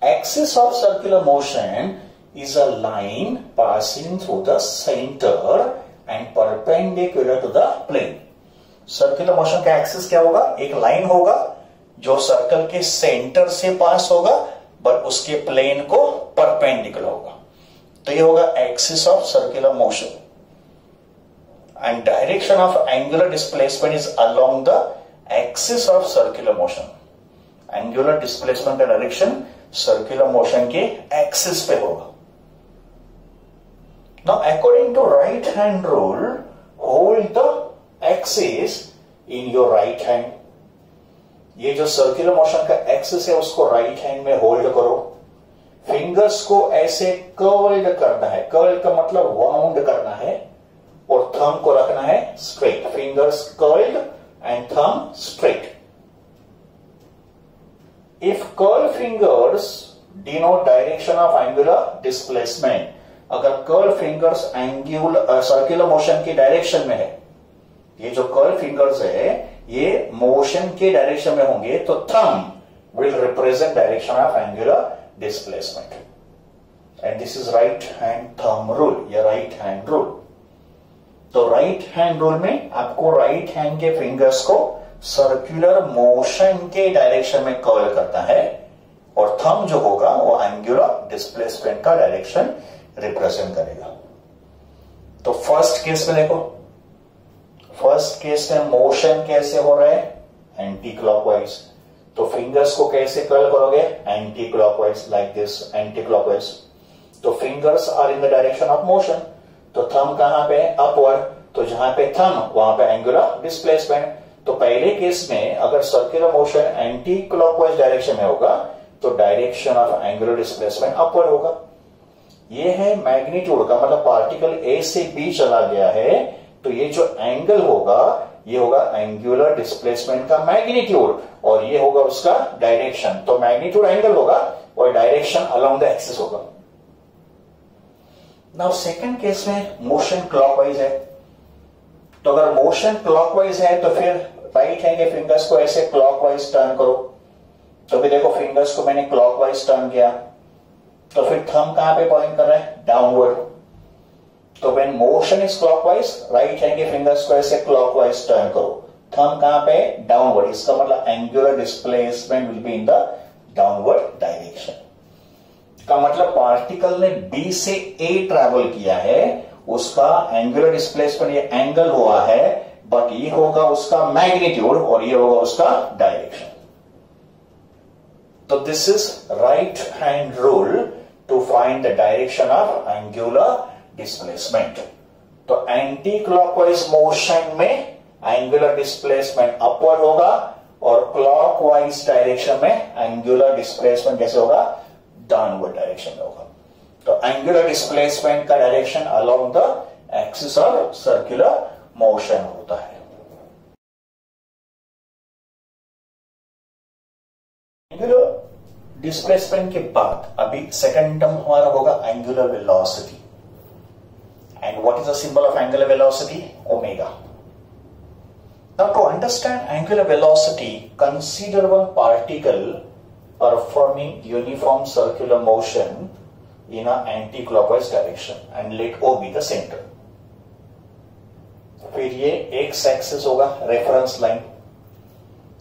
Axis of circular motion is a line passing through the center and perpendicular to the plane. Circular motion का axis क्या होगा? एक line होगा जो सर्कल के सेंटर से पास होगा बट उसके प्लेन को परपेंडिकुलर होगा। तो ये होगा axis of circular motion and direction of angular displacement is along the axis of circular motion. Angular displacement का डायरेक्शन सर्कुलर मोशन के एक्सिस पे होगा। Now, according to right hand rule, hold the axis in your right hand. ये जो circular motion का axis है उसको right hand में होल्ड करो। फिंगर्स को ऐसे कर्ल्ड करना है, कर्ल्ड का मतलब वाउंड करना है, और थंब को रखना है straight. Fingers curled and thumb straight. If curl fingers denote direction of angular displacement, अगर curl fingers angular circular motion की डायरेक्शन में है, ये जो कर्ल फिंगर्स है ये मोशन के डायरेक्शन में होंगे, तो thumb will represent direction of angular displacement and this is right hand thumb rule या राइट हैंड रूल। तो राइट हैंड रूल में आपको राइट हैंड के फिंगर्स को सर्कुलर मोशन के डायरेक्शन में कर्ल करता है और थंब जो होगा वो एंगुलर डिस्प्लेसमेंट का डायरेक्शन रिप्रेजेंट करेगा। तो फर्स्ट केस में देखो, फर्स्ट केस में मोशन कैसे हो रहा है? Anti clockwise. तो फिंगर्स को कैसे कर्ल करोगे? Anticlockwise, like this, anticlockwise. तो fingers are in the direction of motion, तो थंब कहां पे? अपवर्ड। तो जहां पे थंब वहां पे एंगुलर डिस्प्लेसमेंट। तो पहले केस में अगर circular motion anti clockwise direction में होगा तो direction of angular displacement upward होगा। ये है मैग्नीट्यूड का मतलब पार्टिकल ए से बी चला गया है, तो ये जो एंगल होगा ये होगा एंगुलर डिस्प्लेसमेंट का मैग्नीट्यूड और ये होगा उसका डायरेक्शन। तो मैग्नीट्यूड एंगल होगा और डायरेक्शन अलोंग द एक्सिस होगा। नाउ सेकंड केस में मोशन क्लॉकवाइज है, तो अगर मोशन क्लॉकवाइज है तो फिर राइट हैंड के फिंगर्स को ऐसे क्लॉकवाइज टर्न करो। तो भी देखो फिंगर्स को मैंने क्लॉकवाइज टर्न किया, तो फिर थंब कहां पे पॉइंट कर रहा है? डाउनवर्ड। तो when motion is clockwise, right hand के फिंगर्स को ऐसे क्लॉकवाइज टर्न करो, थंब कहां पे? डाउनवर्ड। इसका मतलब angular displacement will be in the downward direction. का मतलब पार्टिकल ने बी से ए ट्रैवल किया है, उसका एंगुलर डिस्प्लेसमेंट ये एंगल हुआ है, बट ये होगा उसका मैग्नीट्यूड और ये होगा उसका डायरेक्शन। तो this is right hand rule to find the direction of angular displacement. तो एंटी क्लॉकवाइज मोशन में एंगुलर डिस्प्लेसमेंट अपवर्ड होगा और क्लॉकवाइज डायरेक्शन में एंगुलर डिस्प्लेसमेंट कैसे होगा? डाउनवर्ड डायरेक्शन में होगा। तो एंगुलर डिस्प्लेसमेंट का direction along the axis of circular motion होता है। एंगुलर डिस्प्लेसमेंट के बाद अभी सेकंड टर्म हमारा होगा angular velocity. And what is the symbol of angular velocity? Omega. Now to understand angular velocity, consider one particle performing uniform circular motion in a anti-clockwise direction and let O be the center. फिर ये x axis होगा reference line,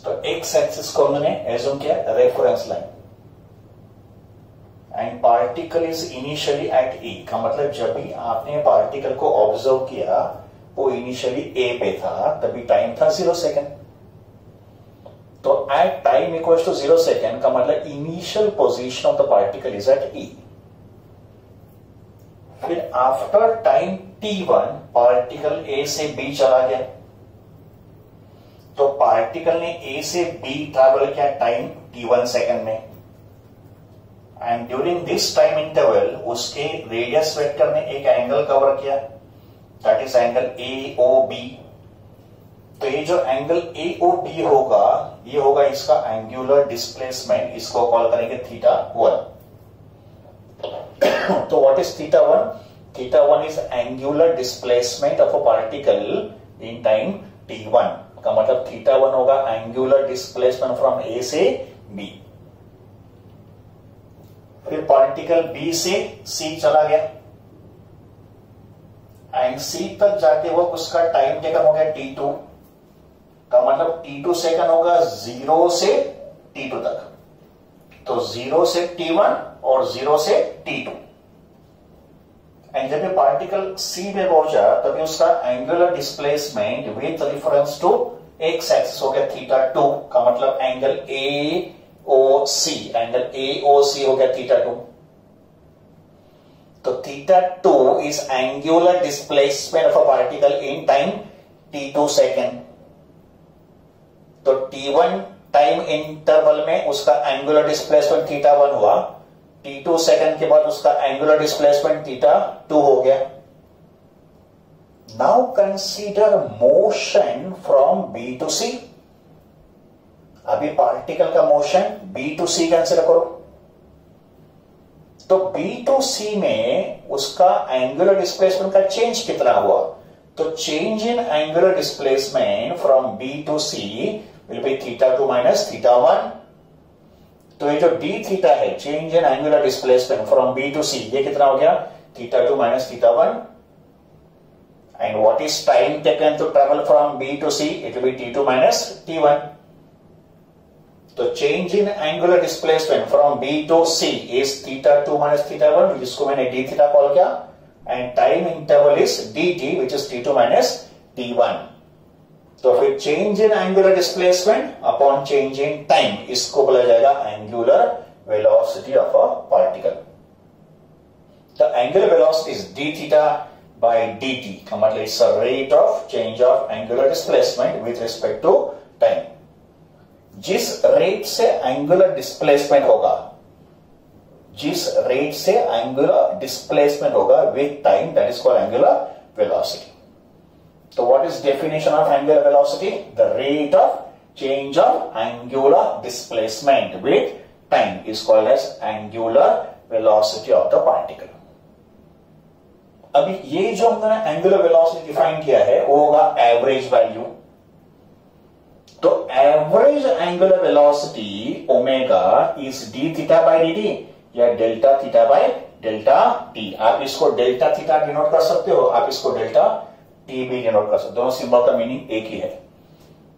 तो x axis को हमने assume किया reference line and particle is initially at E का मतलब जब भी आपने पार्टिकल को ऑब्जर्व किया वो इनिशियली A पे था, तभी टाइम था 0 सेकेंड। तो at time equals to 0 second का मतलब initial position of the particle is at E। फिर after time t1 particle A से B चला गया, तो पार्टिकल ने A से B ट्रैवल किया टाइम t1 सेकेंड में and during this time interval उसके रेडियस वेक्टर ने एक एंगल कवर किया, दैट इज एंगल AOB। तो ये जो एंगल AOB होगा ये होगा इसका एंगुलर डिस्प्लेसमेंट, इसको कॉल करेंगे θ1। तो what is θ1? θ1 is angular displacement of a particle in time t1 का मतलब θ1 होगा एंगुलर डिस्प्लेसमेंट फ्रॉम A से B। फिर पार्टिकल B से C चला गया एंड C तक जाके वो उसका टाइम टेकन हो गया t2 का मतलब t2 सेकंड होगा 0 से t2 तक, तो 0 से t1 और 0 से t2 एंड जब ये पार्टिकल C में पहुंचा तभी उसका angular displacement with reference to x axis हो गया θ2 का मतलब एंगल AOC, एंगल AOC हो गया θ2। तो θ2 is angular displacement of a particle in time t2 second. तो t1 टाइम इंटरवल में उसका एंगुलर डिस्प्लेसमेंट θ1 हुआ, t2 सेकंड के बाद उसका एंगुलर डिस्प्लेसमेंट θ2 हो गया। Now consider motion from B to C। अभी पार्टिकल का motion B to C consider करो, तो B टू C में उसका एंगुलर डिस्प्लेसमेंट का चेंज कितना हुआ? तो change in angular displacement from B to C will be θ2 minus θ1। तो ये जो d थीटा है change in angular displacement from B to C ये कितना हो गया? θ2 minus θ1। And what is time taken to travel from B to C? It will be t2 minus t1। तो change in angular displacement from B to C is θ2 minus θ1 जिसको मैंने d theta call किया and time interval is dt which is t2 minus t1। तो फिर change in angular displacement upon change in time इसको बोला जाएगा angular velocity of a particle. The angular velocity is d theta by dt का मतलब it's a rate of change of angular displacement with respect to time. जिस rate से angular displacement होगा, जिस rate से एंगुलर डिस्प्लेसमेंट होगा with time that is called angular velocity. So what is definition of angular velocity? The rate of change of angular displacement with time is called as angular velocity of the particle. अभी ये जो हमने angular velocity define किया है वो होगा average value. तो average angular velocity omega is d theta by dt या delta theta by delta t। आप इसको डेल्टा थीटा डिनोट कर सकते हो, आप इसको डेल्टा t भी डिनोट कर सकते हो, दोनों सिंबल का मीनिंग एक ही है।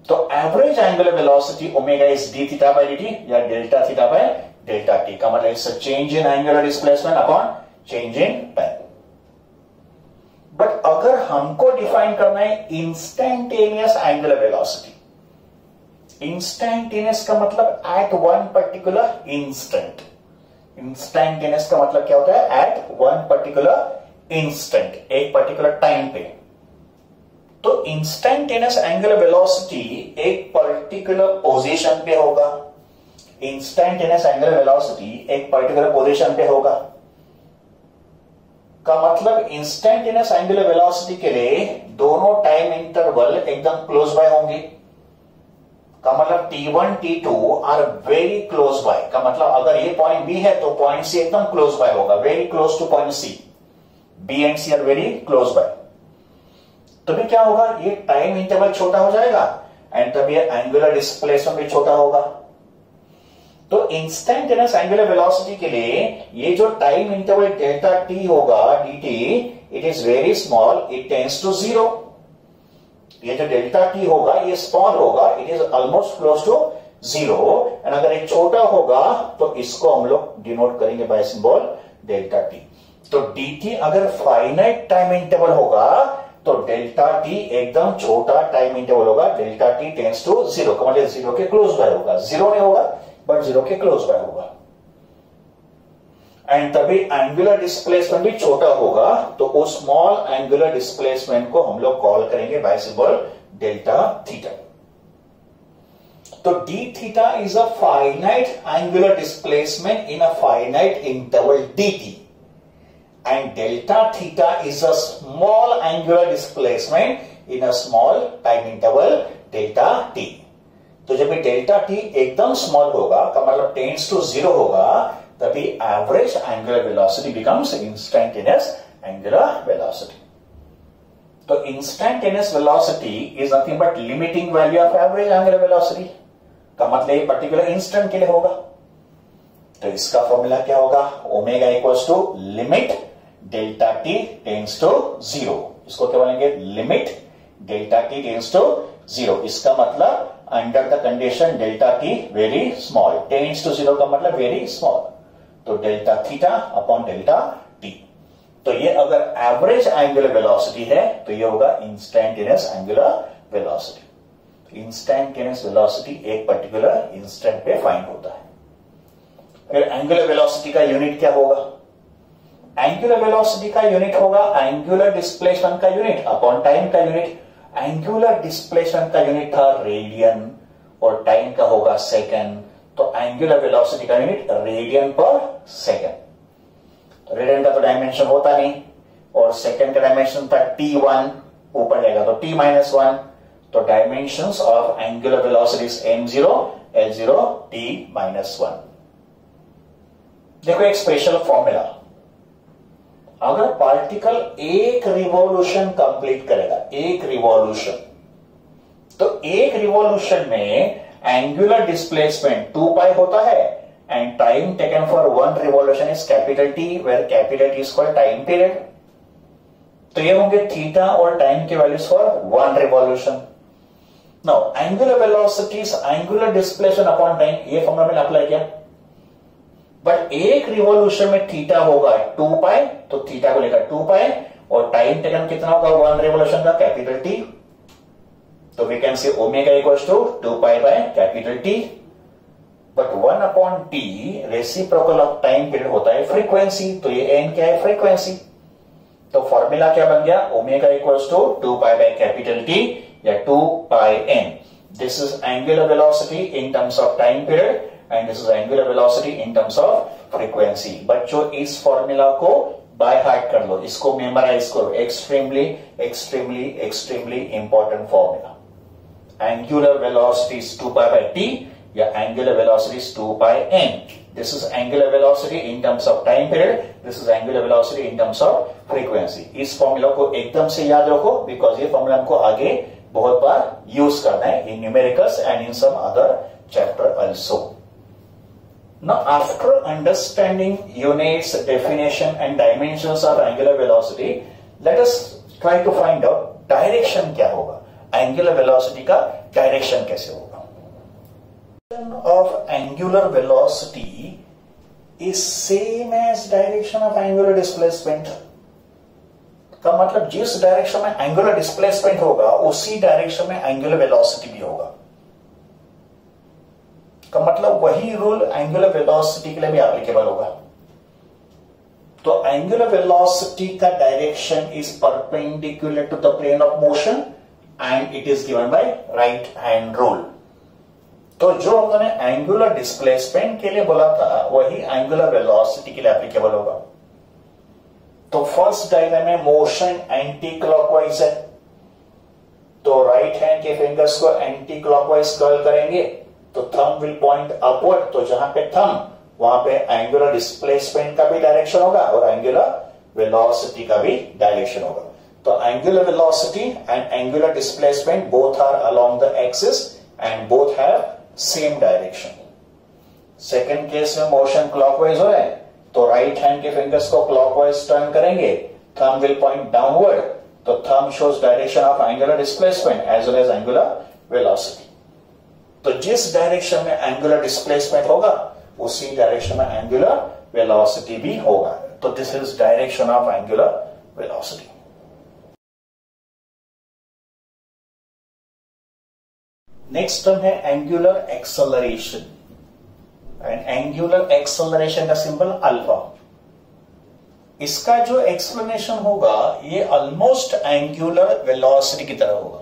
तो average angular velocity omega is d theta by dt या delta theta by delta t का मतलब it's change in angular displacement upon change in time. But अगर हमको डिफाइन करना है इंस्टैंटेनियस एंगुलर वेलोसिटी, इंस्टैंटेनियस का मतलब at one particular instant. Instantaneous का मतलब क्या होता है? एट वन पर्टिकुलर इंस्टेंट, एक पर्टिकुलर टाइम पे। तो इंस्टैंटेनियस एंगुलर वेलोसिटी एक पर्टिकुलर पोजीशन पे होगा, इंस्टैंटेनियस एंगुलर वेलोसिटी एक पर्टिकुलर पोजीशन पे होगा का मतलब इंस्टैंटेनियस एंगुलर वेलोसिटी के लिए दोनों टाइम इंटरवल एकदम क्लोज बाय होंगे का मतलब t1 t2 are very close bye का मतलब अगर ये पॉइंट B है तो पॉइंट C एकदम क्लोज बाय होगा, very close to point C। B and C are very close by. तभी क्या होगा? ये टाइम इंटरवल छोटा हो जाएगा एंड तभी एंगुलर डिस्प्लेसमेंट भी छोटा होगा। तो इंस्टेंटेनियस एंगुलर वेलोसिटी के लिए ये जो टाइम इंटरवल डेल्टा टी होगा dt, it is very small, it tends to 0। ये जो डेल्टा टी होगा ये स्मॉल होगा, it is almost close to 0। And अगर ये छोटा होगा तो इसको हम लोग डिनोट करेंगे बाय सिंबल डेल्टा टी। तो dt अगर फाइनाइट टाइम इंटरवल होगा तो डेल्टा टी एकदम छोटा टाइम इंटरवल होगा, डेल्टा टी टेंड्स टू 0 का मतलब 0 के क्लोज बाय होगा, 0 नहीं होगा बट 0 के क्लोज बाय होगा। एंड तभी एंगुलर डिस्प्लेसमेंट भी छोटा होगा, तो उस स्मॉल एंगुलर डिस्प्लेसमेंट को हम लोग कॉल करेंगे बाय सिंबल डेल्टा थीटा। तो d theta is a finite angular displacement in a finite interval dt, and delta theta is a small angular displacement in a small time interval delta t। तो जब delta t एकदम small होगा का मतलब tends to 0 होगा, तभी average angular velocity becomes instantaneous angular velocity. तो instantaneous velocity is nothing but limiting value of average angular velocity का मतलब ये पर्टिकुलर इंस्टेंट के लिए होगा। तो इसका फॉर्मूला क्या होगा, omega equals to limit delta t tends to 0। इसको क्या बोलेंगे, limit delta t tends to 0। इसका मतलब under the condition delta t very small, tends to 0 का मतलब वेरी स्मॉल, तो delta theta upon delta t. तो ये अगर एवरेज एंगुलर वेलोसिटी है तो ये होगा instantaneous angular velocity. Instantaneous velocity एक पर्टिकुलर इंस्टेंट पे फाइंड होता है। फिर एंगुलर वेलोसिटी का यूनिट क्या होगा, एंगुलर वेलोसिटी का यूनिट होगा एंगुलर डिस्प्लेसमेंट का यूनिट अपॉन टाइम का यूनिट। एंगुलर डिस्प्लेसमेंट का यूनिट था रेडियन और टाइम का होगा सेकेंड, तो एंगुलर वेलोसिटी का यूनिट रेडियन पर सेकेंड। रेडियन का तो डायमेंशन होता नहीं और सेकेंड का डायमेंशन था t1, ऊपर जाएगा तो t-1, तो dimensions of angular velocities m0 l0 t-1। देखो एक स्पेशल फॉर्मूला, अगर पार्टिकल एक रिवॉल्यूशन कंप्लीट करेगा, एक रिवॉल्यूशन, तो एक रिवॉल्यूशन में एंगुलर डिस्प्लेसमेंट 2 पाई होता है and time taken for one revolution is capital t, where capital t is called time period. तो ये होंगे थीटा और टाइम के values for one revolution. Now angular velocities angular displacement upon time, ये formula मैंने apply किया, but एक revolution में थीटा होगा 2 पाई, तो थीटा को लेकर 2 पाई और टाइम टेकन कितना होगा वन रिवॉल्यूशन का, कैपिटल टी। तो we can say omega equals to 2 pi by capital t, but 1 upon t reciprocal of time period होता है फ्रीक्वेंसी, तो ये एन क्या है, फ्रीक्वेंसी। तो फॉर्मूला क्या बन गया, omega equals to 2 pi by capital T या 2 pi N. This is angular velocity in terms of time period and this is angular velocity in terms of frequency. बच्चों इस फॉर्मूला को बाय हार्ट कर लो, इसको memorize करो, extremely extremely extremely important formula. Angular velocity is 2 pi by T या angular velocity is 2 pi N. This is angular velocity in terms of time period, this is angular velocity in terms of frequency. इस formula को एकदम से याद रखो because ये formula हमको आगे बहुत बार यूज करना है in numericals and in some other chapter also. Now, after understanding units, definition and dimensions of angular velocity, let us try to find out direction क्या होगा, angular velocity का direction कैसे होगा। Direction of angular velocity is same as direction of angular displacement। का मतलब जिस direction में angular displacement होगा उसी डायरेक्शन में एंगुलर वेलोसिटी भी होगा, का मतलब वही रूल एंगुलर वेलोसिटी के लिए भी एप्लीकेबल होगा। तो एंगुलर वेलोसिटी का direction is perpendicular to the plane of motion and it is given by right hand rule. तो जो हमने एंगुलर डिस्प्लेसमेंट के लिए बोला था वही एंगुलर वेलोसिटी के लिए एप्लीकेबल होगा। तो फर्स्ट डायग्राम में मोशन एंटी क्लॉकवाइज है, तो राइट हैंड के फिंगर्स को एंटी क्लॉकवाइज कर्ल करेंगे तो थंब विल पॉइंट अपवर्ड, तो जहां पे थंब वहां पे एंगुलर डिस्प्लेसमेंट का भी डायरेक्शन होगा और एंगुलर वेलोसिटी का भी डायरेक्शन होगा। तो angular velocity and angular displacement both are along the axis and both have same direction. Second case में मोशन क्लॉकवाइज हो रहा है, तो राइट हैंड के फिंगर्स को क्लॉकवाइज टर्न करेंगे, थंब विल पॉइंट डाउनवर्ड, तो thumb shows direction of angular displacement as well as angular velocity. तो जिस डायरेक्शन में एंगुलर डिस्प्लेसमेंट होगा उसी डायरेक्शन में एंगुलर वेलोसिटी भी होगा। तो this is direction of angular velocity. Next term है angular acceleration, and angular acceleration का सिंबल अल्फा। इसका जो एक्सप्लेनेशन होगा ये ऑलमोस्ट एंगुलर वेलोसिटी की तरह होगा।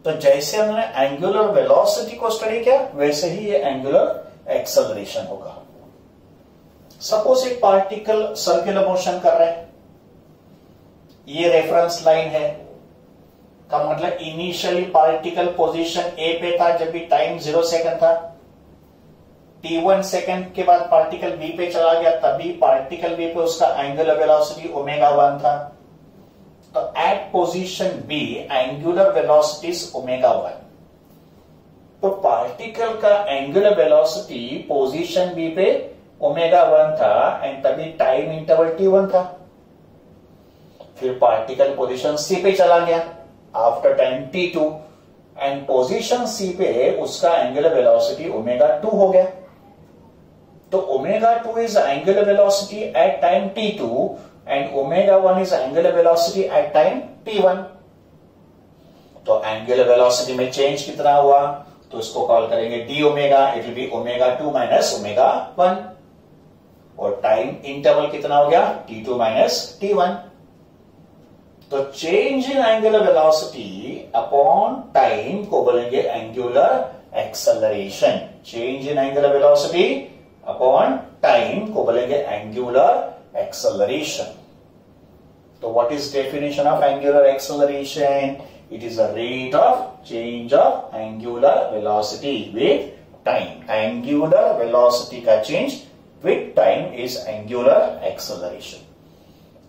तो जैसे हमने एंगुलर वेलोसिटी को स्टडी किया वैसे ही ये एंगुलर एक्सेलरेशन होगा। सपोज एक पार्टिकल सर्कुलर मोशन कर रहा है, ये रेफरेंस लाइन है, का मतलब इनिशियली पार्टिकल पोजीशन ए पे था जब भी टाइम 0 सेकंड था, t1 सेकंड के बाद पार्टिकल बी पे चला गया तभी पार्टिकल बी पे उसका एंगुलर वेलोसिटी ω1 था। तो at position B angular velocity is ω1। तो पार्टिकल का एंगुलर वेलोसिटी पोजीशन बी पे ω1 था एंड तभी टाइम इंटरवल t1 था। फिर पार्टिकल पोजीशन सी पे चला गया after time t2 and position C पे उसका एंगुलर वेलोसिटी ω2 हो गया। तो ω2 is angular velocity at time t2 and ω1 is angular velocity at time t1। तो एंगुलर वेलोसिटी में चेंज कितना हुआ तो इसको कॉल करेंगे D omega, it will be ω2 minus ω1। और टाइम इंटरवल कितना हो गया t2 माइनस t1। तो change in angular velocity upon time को बोलेंगे angular acceleration. Change in angular velocity upon time को बोलेंगे एंगुलर एक्सेलरेशन। तो what is definition of angular acceleration? It is a rate of change of angular velocity with time. Angular velocity का change with time is angular acceleration.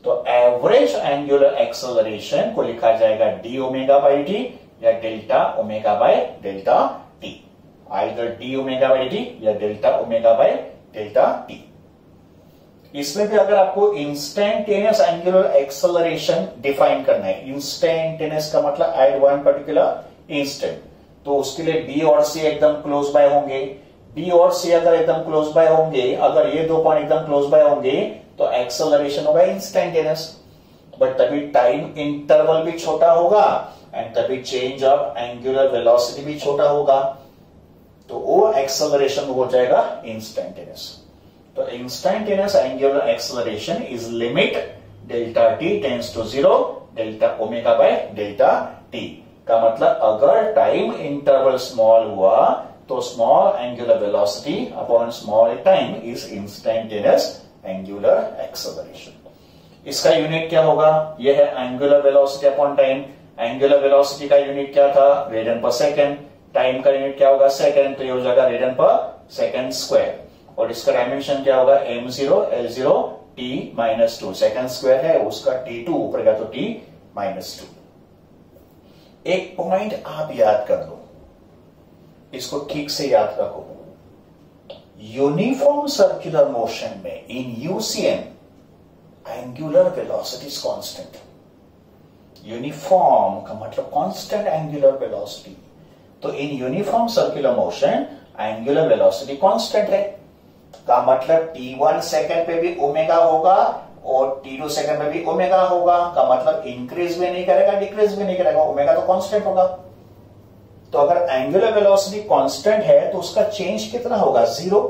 तो average angular acceleration को लिखा जाएगा D omega by D या delta omega by delta T. Either D omega by D या delta omega by delta T. इसमें भी अगर आपको इंस्टेंटेनियस एंगुलर एक्सेलरेशन डिफाइन करना है, इंस्टेंटेनियस का मतलब एट वन पर्टिकुलर इंस्टेंट, तो उसके लिए बी और सी एकदम क्लोज बाय होंगे। बी और सी अगर एकदम क्लोज बाय होंगे, अगर ये दो पॉइंट एकदम क्लोज बाय होंगे तो एक्सेलरेशन होगा इंस्टेंटेनियस, बट तभी टाइम इंटरवल भी छोटा होगा एंड तभी चेंज ऑफ एंगुलर वेलोसिटी भी छोटा होगा, तो वो एक्सेलरेशन हो जाएगा इंस्टेंटेनियस। तो instantaneous angular acceleration is limit delta t tends to 0 delta omega by delta t. का मतलब अगर टाइम इंटरवल स्मॉल हुआ तो small angular velocity upon small time is instantaneous angular acceleration. इसका यूनिट क्या होगा? यह है angular velocity upon time. Angular velocity का यूनिट क्या था? रेडियन पर सेकेंड। टाइम का यूनिट क्या होगा? सेकेंड, तो ये हो जाएगा रेडियन पर सेकेंड स्क्वायर। और इसका डायमेंशन क्या होगा? m0 l0 t minus 2। Second square है उसका t2 ऊपर का, तो t माइनस 2। एक पॉइंट आप याद कर लो, इसको ठीक से याद रखो। यूनिफॉर्म सर्कुलर मोशन में in UCM angular velocity is constant. Uniform का मतलब कांस्टेंट एंगुलर वेलोसिटी। तो in uniform circular motion angular velocity constant है, का मतलब t1 सेकंड पे भी ओमेगा होगा और t2 सेकंड पे भी ओमेगा होगा। का मतलब इंक्रीज भी नहीं करेगा, डिक्रीज भी नहीं करेगा, ओमेगा तो कांस्टेंट होगा। तो अगर एंगुलर वेलोसिटी कांस्टेंट है तो उसका चेंज कितना होगा? 0।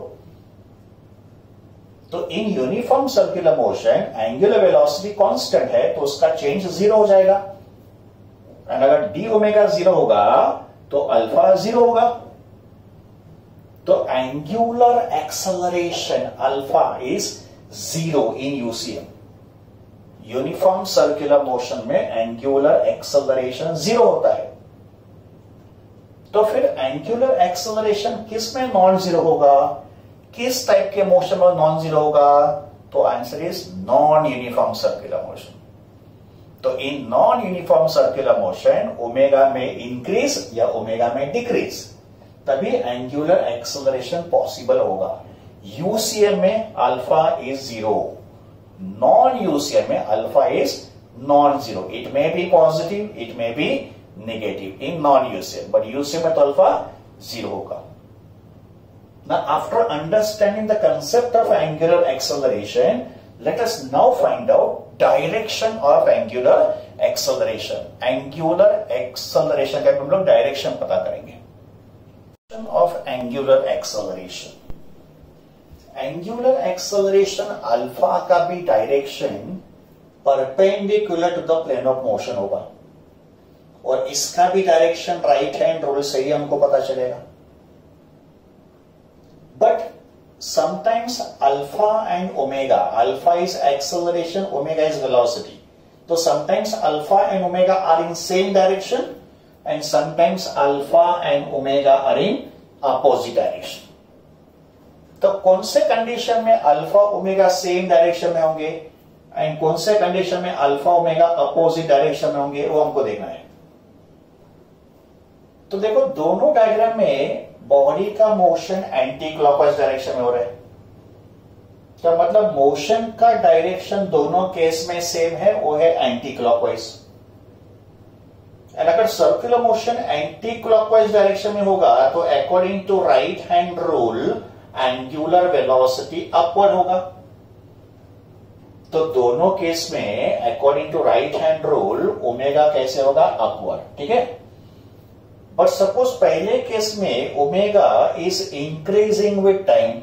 तो in uniform circular motion angular velocity constant है तो उसका चेंज 0 हो जाएगा। एंड अगर डी ओमेगा 0 होगा तो अल्फा 0 होगा। तो angular acceleration alpha is 0 in UCM. Uniform circular motion में एंगुलर एक्सेलरेशन 0 होता है। तो फिर एंगुलर एक्सेलरेशन किस में नॉन जीरो होगा? किस टाइप के मोशन में नॉन जीरो होगा? तो answer is non uniform circular motion. तो in non uniform circular motion omega में इंक्रीज या ओमेगा में डिक्रीज, तभी एंगुलर एक्सेलरेशन पॉसिबल होगा। यूसीएम में अल्फा इज 0, नॉन यूसीएम में alpha is non zero. It may be positive, it may be negative in non UCM, but UCM में तो alpha 0 होगा। Now, after understanding the concept of angular acceleration, let us now find out direction of angular acceleration. Angular acceleration का हम लोग direction पता करेंगे। Of angular acceleration. Angular acceleration alpha का भी direction perpendicular to the plane of motion होगा, और इसका भी डायरेक्शन राइट हैंड रूल से ही हमको पता चलेगा। But sometimes alpha and omega, alpha is acceleration, omega is velocity. So sometimes alpha and omega are in same direction, and sometimes alpha and omega are in opposite direction. तो कौन से condition में alpha omega same direction में होंगे and कौन से condition में alpha omega opposite direction में होंगे, वो हमको देखना है। तो देखो, दोनों डायग्राम में बॉडी का मोशन एंटी क्लॉकवाइज डायरेक्शन में हो रहा है। क्या मतलब मोशन का डायरेक्शन दोनों केस में सेम है, वो है एंटी क्लॉकवाइज। एंड अगर circular motion anti clockwise direction में होगा तो according to right hand rule angular velocity upward होगा। तो दोनों केस में according to right hand rule omega कैसे होगा, अपवर्ड। ठीक है, बट सपोज पहले केस में omega is increasing with time.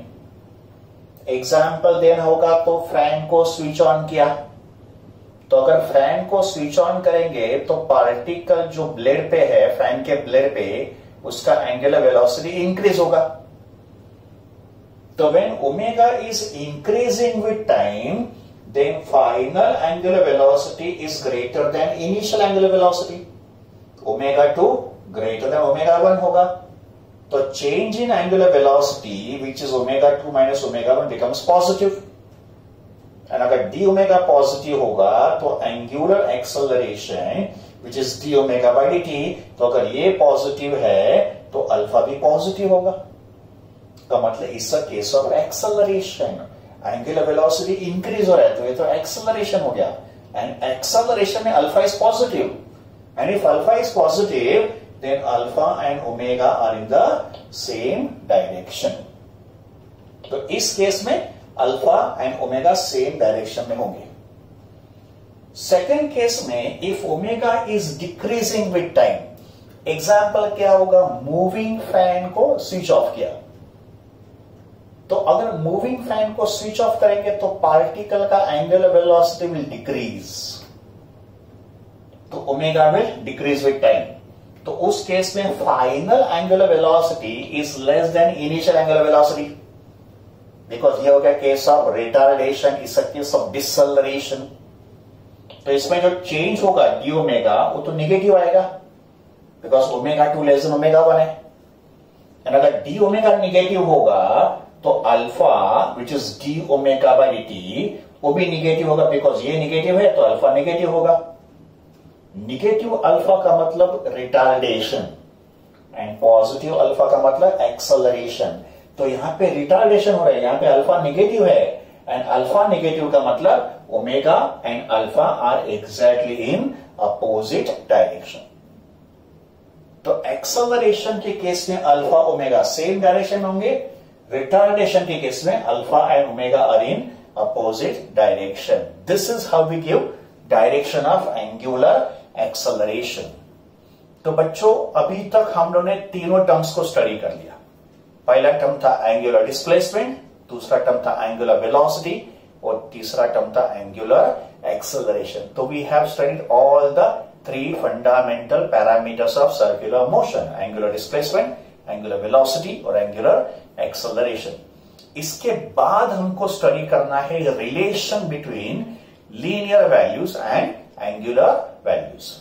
Example देना होगा तो फैन को स्विच ऑन किया, तो अगर फैन को स्विच ऑन करेंगे तो पार्टिकल जो ब्लेड पे है, फैन के ब्लेड पे, उसका एंगुलर वेलोसिटी इंक्रीज होगा। तो when omega is increasing with time, then final angular velocity is greater than initial angular velocity. Omega 2 greater than omega 1 होगा। तो change in angular velocity which is omega 2 minus omega 1 becomes positive. And अगर d omega positive होगा तो angular acceleration which is d omega by d t, तो अगर ये positive है तो अल्फा भी पॉजिटिव होगा। का मतलब इस case of acceleration, angular velocity increase हो रहा है तो ये तो एक्सेलरेशन हो गया, एंड एक्सेलरेशन में alpha is positive, and if alpha is positive then alpha and omega are in the same direction. तो इस केस में alpha and omega same direction में होंगे। सेकेंड केस में if omega is decreasing with time, example क्या होगा, moving fan को switch off किया, तो अगर मूविंग फैन को स्विच ऑफ करेंगे तो पार्टिकल का एंगुलर वेलोसिटी विल डिक्रीज, तो omega will decrease with time. तो उस केस में final angular velocity is less than initial angular velocity, because ये हो गया case of retardation, is a case of deceleration. तो इसमें जो चेंज होगा डी ओमेगा वो तो नेगेटिव आएगा, because omega 2 less than omega 1 है। एंड अगर डी ओमेगा नेगेटिव होगा तो alpha which is d omega by d T वो भी नेगेटिव होगा, बिकॉज ये नेगेटिव है तो अल्फा नेगेटिव होगा। निगेटिव अल्फा का मतलब रिटार्डेशन एंड पॉजिटिव अल्फा का मतलब एक्सेलरेशन। तो यहां पे रिटार्डेशन हो रहा है, यहां पे अल्फा नेगेटिव है, एंड अल्फा नेगेटिव का मतलब omega and alpha are exactly in opposite direction. तो एक्सेलरेशन के केस में अल्फा ओमेगा सेम डायरेक्शन में होंगे, रिटार्डेशन के केस में alpha and omega are in opposite direction. This is how we give direction of angular acceleration. तो बच्चों अभी तक हम लोगों ने तीनों टर्म्स को स्टडी कर लिया। पहला टर्म था एंगुलर डिस्प्लेसमेंट, दूसरा टर्म था एंगुलर वेलोसिटी, और तीसरा टर्म था एंगुलर एक्सेलरेशन। तो we have studied all the 3 fundamental parameters of circular motion, angular displacement, angular velocity और एंगुलर एक्सेलरेशन। इसके बाद हमको स्टडी करना है relation between linear values and angular values.